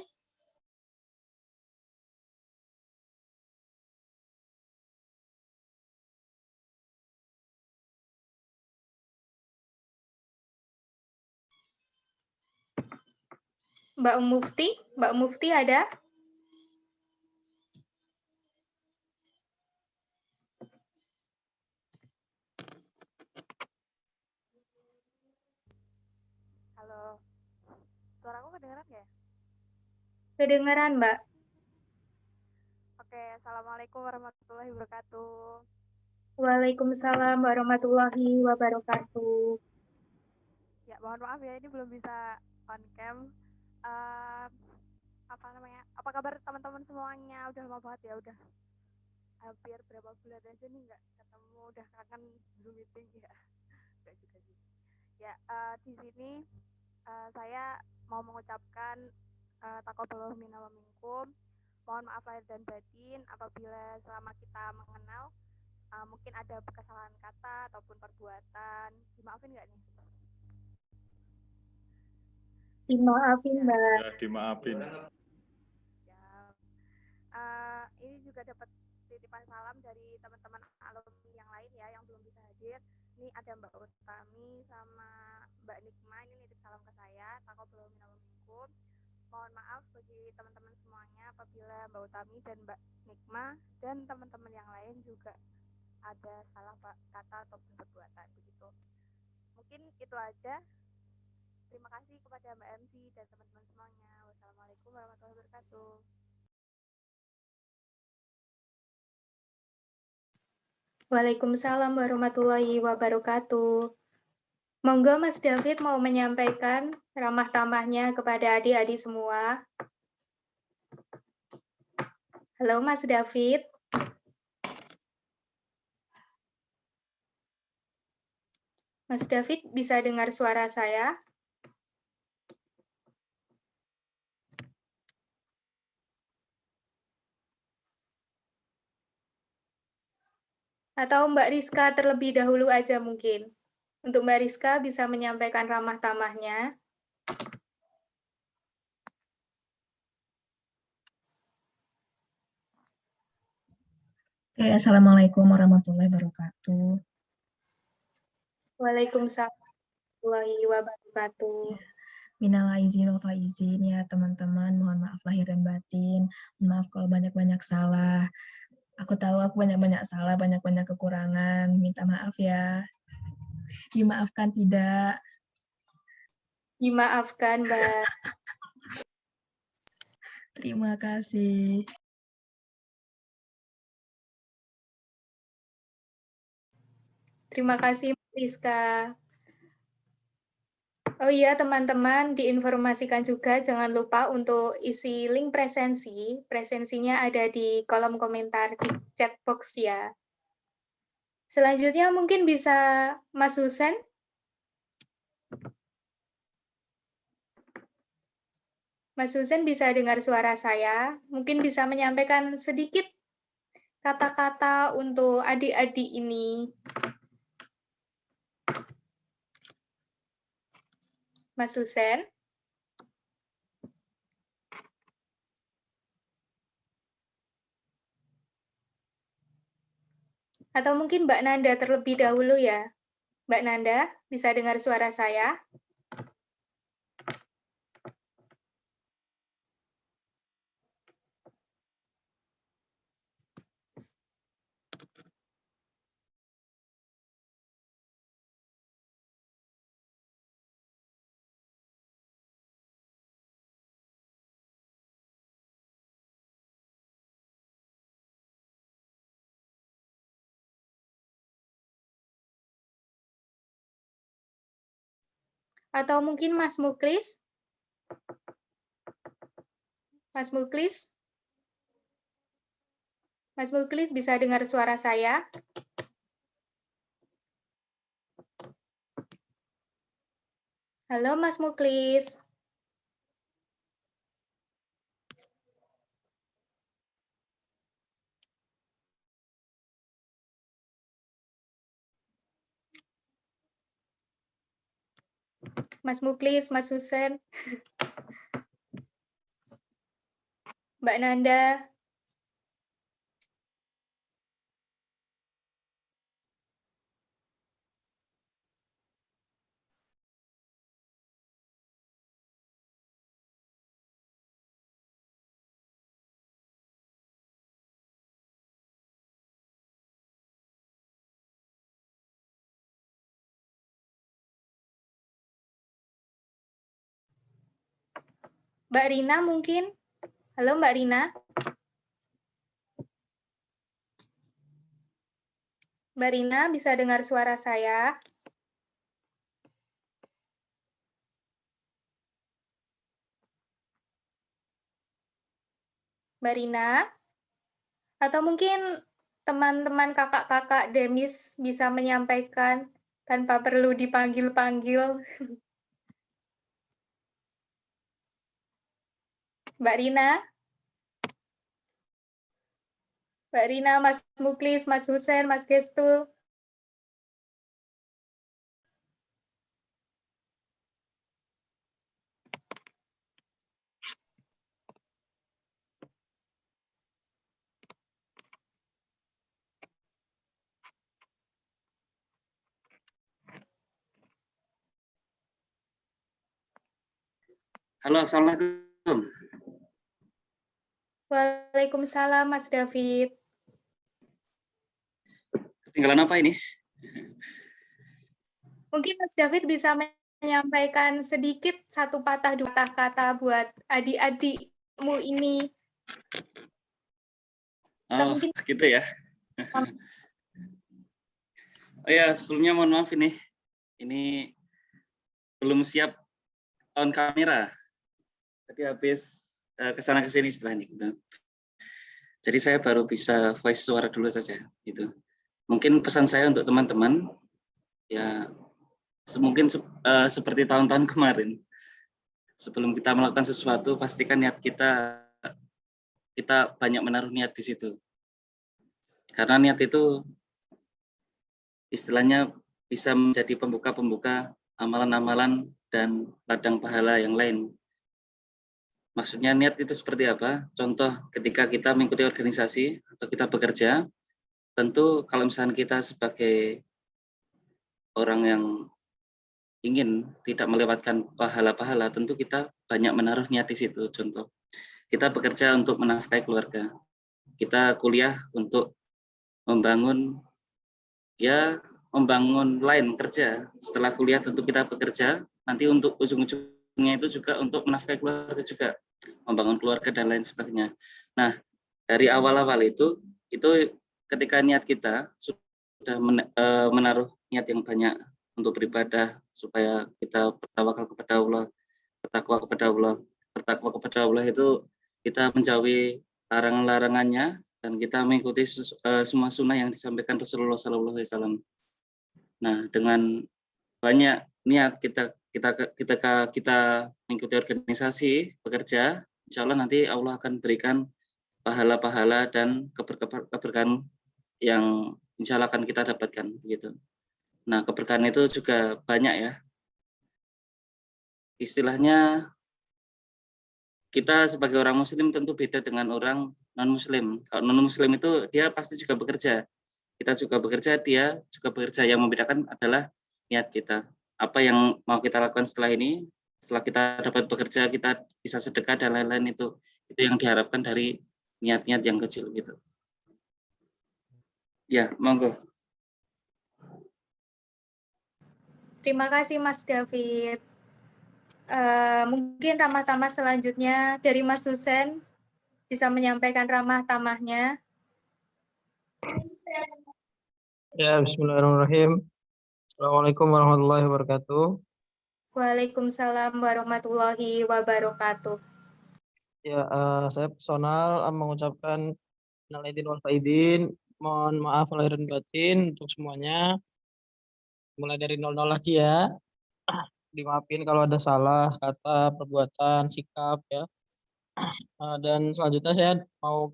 Mbak Mufti ada? Halo, suaraku kedengeran nggak ya? Kedengeran, Mbak. Oke, Assalamualaikum warahmatullahi wabarakatuh. Waalaikumsalam warahmatullahi wabarakatuh. Ya, mohon maaf ya, ini belum bisa on cam. Apa kabar teman-teman semuanya? Udah lama banget ya, udah hampir berapa bulan aja nih nggak ketemu, udah kangen Zoom meeting ya. Nggak juga sih. Ya, di sini saya mau mengucapkan taqabbalallahu minna wa minkum. Mohon maaf lahir dan batin apabila selama kita mengenal mungkin ada kesalahan kata ataupun perbuatan. Dimaafin nggak nih? Dimaafin, Mbak. Ya, dimaafin. Ini juga dapat titipan salam dari teman-teman alumni yang lain ya yang belum bisa hadir. Ini ada Mbak Utami sama Mbak Nikma, ini nitip salam ke saya. Taqabbalallahu minna wa minkum. Mohon maaf bagi teman-teman semuanya apabila Mbak Utami dan Mbak Nikma dan teman-teman yang lain juga ada salah kata ataupun perbuatan begitu. Mungkin itu aja. Terima kasih kepada Mbak MC dan teman-teman semuanya. Wassalamualaikum warahmatullahi wabarakatuh. Waalaikumsalam warahmatullahi wabarakatuh. Monggo Mas David mau menyampaikan ramah tamahnya kepada adik-adik semua. Halo Mas David. Mas David bisa dengar suara saya? Atau Mbak Rizka terlebih dahulu aja mungkin. Untuk Mbak Rizka bisa menyampaikan ramah tamahnya. Oke, Assalamualaikum warahmatullahi wabarakatuh. Waalaikumsalam warahmatullahi wabarakatuh. Minal aizin wal faizin ya teman-teman, mohon maaf lahir dan batin. Mohon maaf kalau banyak-banyak salah. Aku tahu aku banyak-banyak salah, banyak-banyak kekurangan. Minta maaf ya. Dimaafkan tidak? Dimaafkan, Mbak. Terima kasih. Terima kasih, Rizka. Oh iya, teman-teman, diinformasikan juga jangan lupa untuk isi link presensi. Presensinya ada di kolom komentar di chat box ya. Selanjutnya mungkin bisa Mas Husen. Mas Husen bisa dengar suara saya? Mungkin bisa menyampaikan sedikit kata-kata untuk adik-adik ini. Mas Husen? Atau mungkin Mbak Nanda terlebih dahulu ya. Mbak Nanda, bisa dengar suara saya? Atau mungkin Mas Muklis? Mas Muklis? Mas Muklis bisa dengar suara saya? Halo Mas Muklis. Mas Muklis, Mas Husen. Mbak Nanda. Mbak Rina mungkin? Halo Mbak Rina. Mbak Rina bisa dengar suara saya? Mbak Rina? Atau mungkin teman-teman kakak-kakak Demis bisa menyampaikan tanpa perlu dipanggil-panggil. Mbak Rina? Mbak Rina, Mas Muklis, Mas Husen, Mas Gestul. Halo, Assalamualaikum. Waalaikumsalam, Mas David. Ketinggalan apa ini? Mungkin Mas David bisa menyampaikan sedikit satu patah dua patah kata buat adik-adikmu ini. Oh, mungkin gitu ya. Oh ya, sebelumnya mohon maaf ini belum siap on kamera. Tadi habis kesana kesini istilahnya gitu. Jadi saya baru bisa voice suara dulu saja gitu. Mungkin pesan saya untuk teman-teman ya mungkin seperti tahun-tahun kemarin. Sebelum kita melakukan sesuatu pastikan niat kita banyak menaruh niat di situ. Karena niat itu istilahnya bisa menjadi pembuka-pembuka amalan-amalan dan ladang pahala yang lain. Maksudnya niat itu seperti apa? Contoh ketika kita mengikuti organisasi atau kita bekerja, tentu kalau misalnya kita sebagai orang yang ingin tidak melewatkan pahala-pahala, tentu kita banyak menaruh niat di situ. Contoh, kita bekerja untuk menafkahi keluarga. Kita kuliah untuk membangun lain kerja. Setelah kuliah tentu kita bekerja, nanti untuk ujung-ujungnya itu juga untuk menafkahi keluarga juga, membangun keluarga dan lain sebagainya. Nah, dari awal-awal itu ketika niat kita sudah menaruh niat yang banyak untuk beribadah supaya kita bertawakal kepada Allah, bertakwa kepada Allah itu kita menjauhi larangan-larangannya dan kita mengikuti semua sunnah yang disampaikan Rasulullah SAW. Nah, dengan banyak niat kita mengikuti organisasi, bekerja, insya Allah nanti Allah akan berikan pahala-pahala dan keberkahan yang insya Allah akan kita dapatkan begitu. Nah, keberkahan itu juga banyak ya. Istilahnya kita sebagai orang muslim tentu beda dengan orang non-muslim. Kalau non-muslim itu dia pasti juga bekerja. Kita juga bekerja, dia juga bekerja. Yang membedakan adalah niat kita. Apa yang mau kita lakukan setelah ini, setelah kita dapat bekerja, kita bisa sedekah dan lain-lain itu yang diharapkan dari niat-niat yang kecil gitu. Ya, monggo. Terima kasih Mas David. Mungkin ramah tamah selanjutnya dari Mas Husen bisa menyampaikan ramah tamahnya. Ya, bismillahirrahmanirrahim. Assalamualaikum warahmatullahi wabarakatuh. Waalaikumsalam warahmatullahi wabarakatuh. Ya, saya personal mengucapkan minal aidin wal faizin. Mohon maaf lahir dan batin untuk semuanya. Mulai dari 00 lagi ya. Dimaafin kalau ada salah kata, perbuatan, sikap ya. Dan selanjutnya saya mau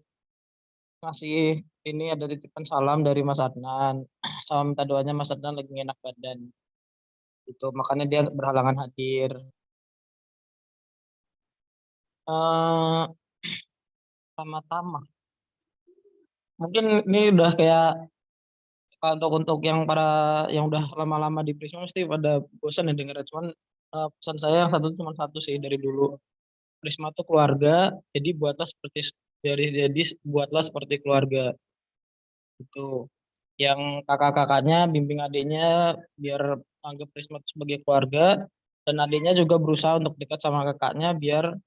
ngasih ini ada titipan salam dari Mas Adnan. Sama minta doanya Mas Adnan lagi enak badan. Itu makanya dia berhalangan hadir. Pertama-tama mungkin ini udah kayak untuk yang para yang udah lama-lama di Prisma pasti pada bosan ya dengar, cuman pesan saya yang cuma satu sih dari dulu. Prisma itu keluarga, jadi buatlah seperti keluarga. Itu yang kakak-kakaknya bimbing adiknya biar anggap Prisma itu sebagai keluarga, dan adiknya juga berusaha untuk dekat sama kakaknya biar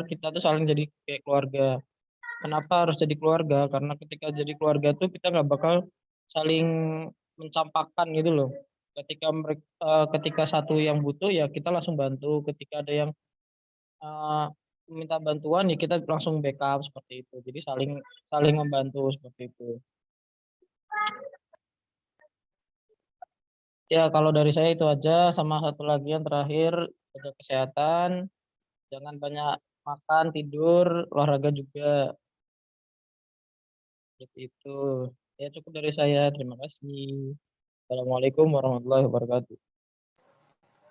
kita tuh saling jadi kayak keluarga. Kenapa harus jadi keluarga? Karena ketika jadi keluarga tuh kita nggak bakal saling mencampakkan gitu loh. Ketika satu yang butuh ya kita langsung bantu. Ketika ada yang minta bantuan ya kita langsung backup seperti itu. Jadi saling membantu seperti itu. Ya kalau dari saya itu aja. Sama satu lagi yang terakhir, jaga kesehatan, jangan banyak makan, tidur, olahraga juga. Seperti itu. Ya cukup dari saya. Terima kasih. Assalamualaikum warahmatullahi wabarakatuh.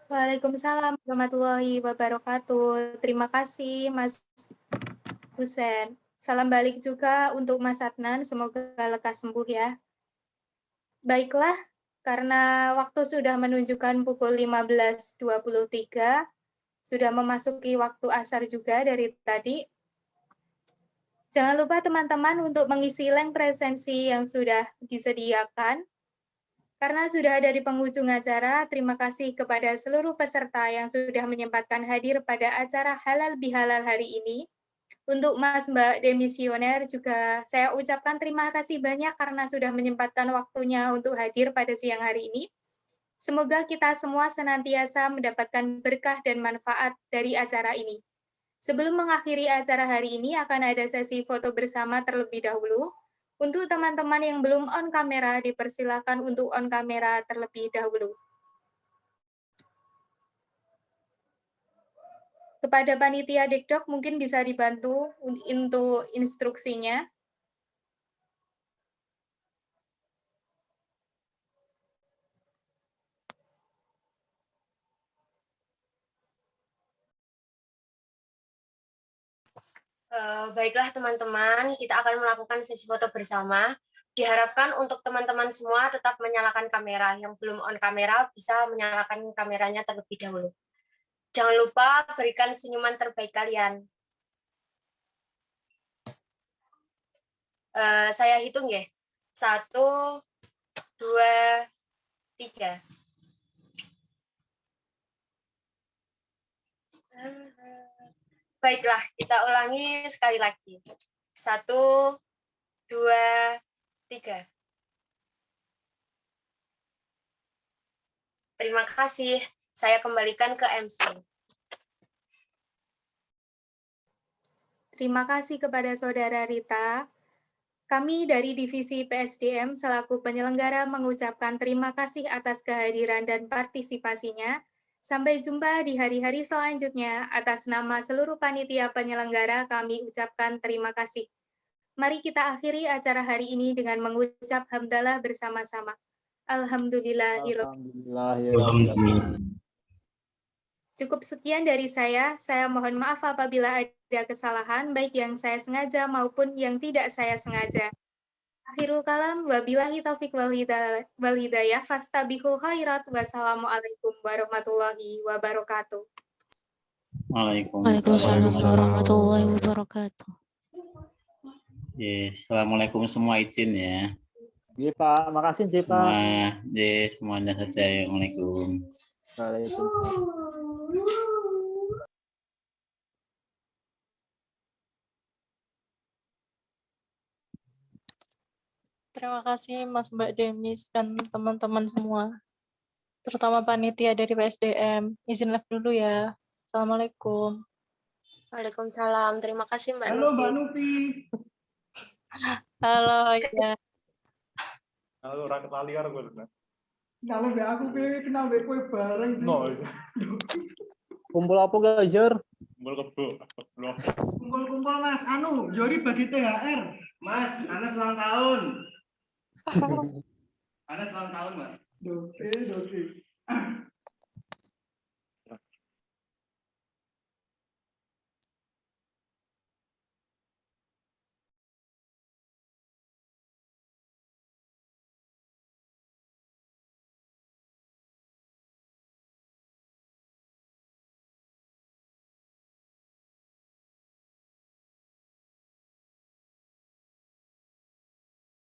Waalaikumsalam warahmatullahi wabarakatuh. Terima kasih Mas Husen. Salam balik juga untuk Mas Adnan. Semoga lekas sembuh ya. Baiklah, karena waktu sudah menunjukkan pukul 15.23, sudah memasuki waktu asar juga dari tadi. Jangan lupa teman-teman untuk mengisi link presensi yang sudah disediakan. Karena sudah ada di penghujung acara, terima kasih kepada seluruh peserta yang sudah menyempatkan hadir pada acara Halal Bihalal hari ini. Untuk Mas Mbak Demisioner juga saya ucapkan terima kasih banyak karena sudah menyempatkan waktunya untuk hadir pada siang hari ini. Semoga kita semua senantiasa mendapatkan berkah dan manfaat dari acara ini. Sebelum mengakhiri acara hari ini, akan ada sesi foto bersama terlebih dahulu. Untuk teman-teman yang belum on kamera, dipersilakan untuk on kamera terlebih dahulu. Kepada panitia Dikdok mungkin bisa dibantu untuk instruksinya. Baiklah teman-teman, kita akan melakukan sesi foto bersama. Diharapkan untuk teman-teman semua tetap menyalakan kamera. Yang belum on kamera bisa menyalakan kameranya terlebih dahulu. Jangan lupa berikan senyuman terbaik kalian. Saya hitung ya. 1, 2, 3. Baiklah, kita ulangi sekali lagi. 1, 2, 3. Terima kasih. Saya kembalikan ke MC. Terima kasih kepada Saudara Rita. Kami dari Divisi PSDM selaku penyelenggara mengucapkan terima kasih atas kehadiran dan partisipasinya. Sampai jumpa di hari-hari selanjutnya. Atas nama seluruh panitia penyelenggara kami ucapkan terima kasih. Mari kita akhiri acara hari ini dengan mengucap hamdalah bersama-sama. Alhamdulillahirrahmanirrahim. Cukup sekian dari saya. Saya mohon maaf apabila ada kesalahan, baik yang saya sengaja maupun yang tidak saya sengaja. Akhirul kalam, wabillahi taufiq wal hidayah, fastabihul khairat, wassalamualaikum warahmatullahi wabarakatuh. Waalaikumsalam warahmatullahi wabarakatuh. Assalamualaikum semua, izin ya. Iya Pak, makasih Pak. Semuanya saja. Assalamualaikum. Waalaikumsalam. Terima kasih Mas Mbak Demis dan teman-teman semua, terutama panitia dari PSDM. Izin live dulu ya. Assalamualaikum. Waalaikumsalam. Terima kasih Mbak Halo Nufi. Mbak Nufi. Halo ya. Halo, ora ketali karo kowe. Kalau mbak aku kenal mbak kowe bareng. No. Kumpul apa ke Jor? Kumpul kebo. Kumpul-kumpul Mas. Yori bagi THR. Mas, Anas ulang tahun. Anas ulang tahun Mas. Doke.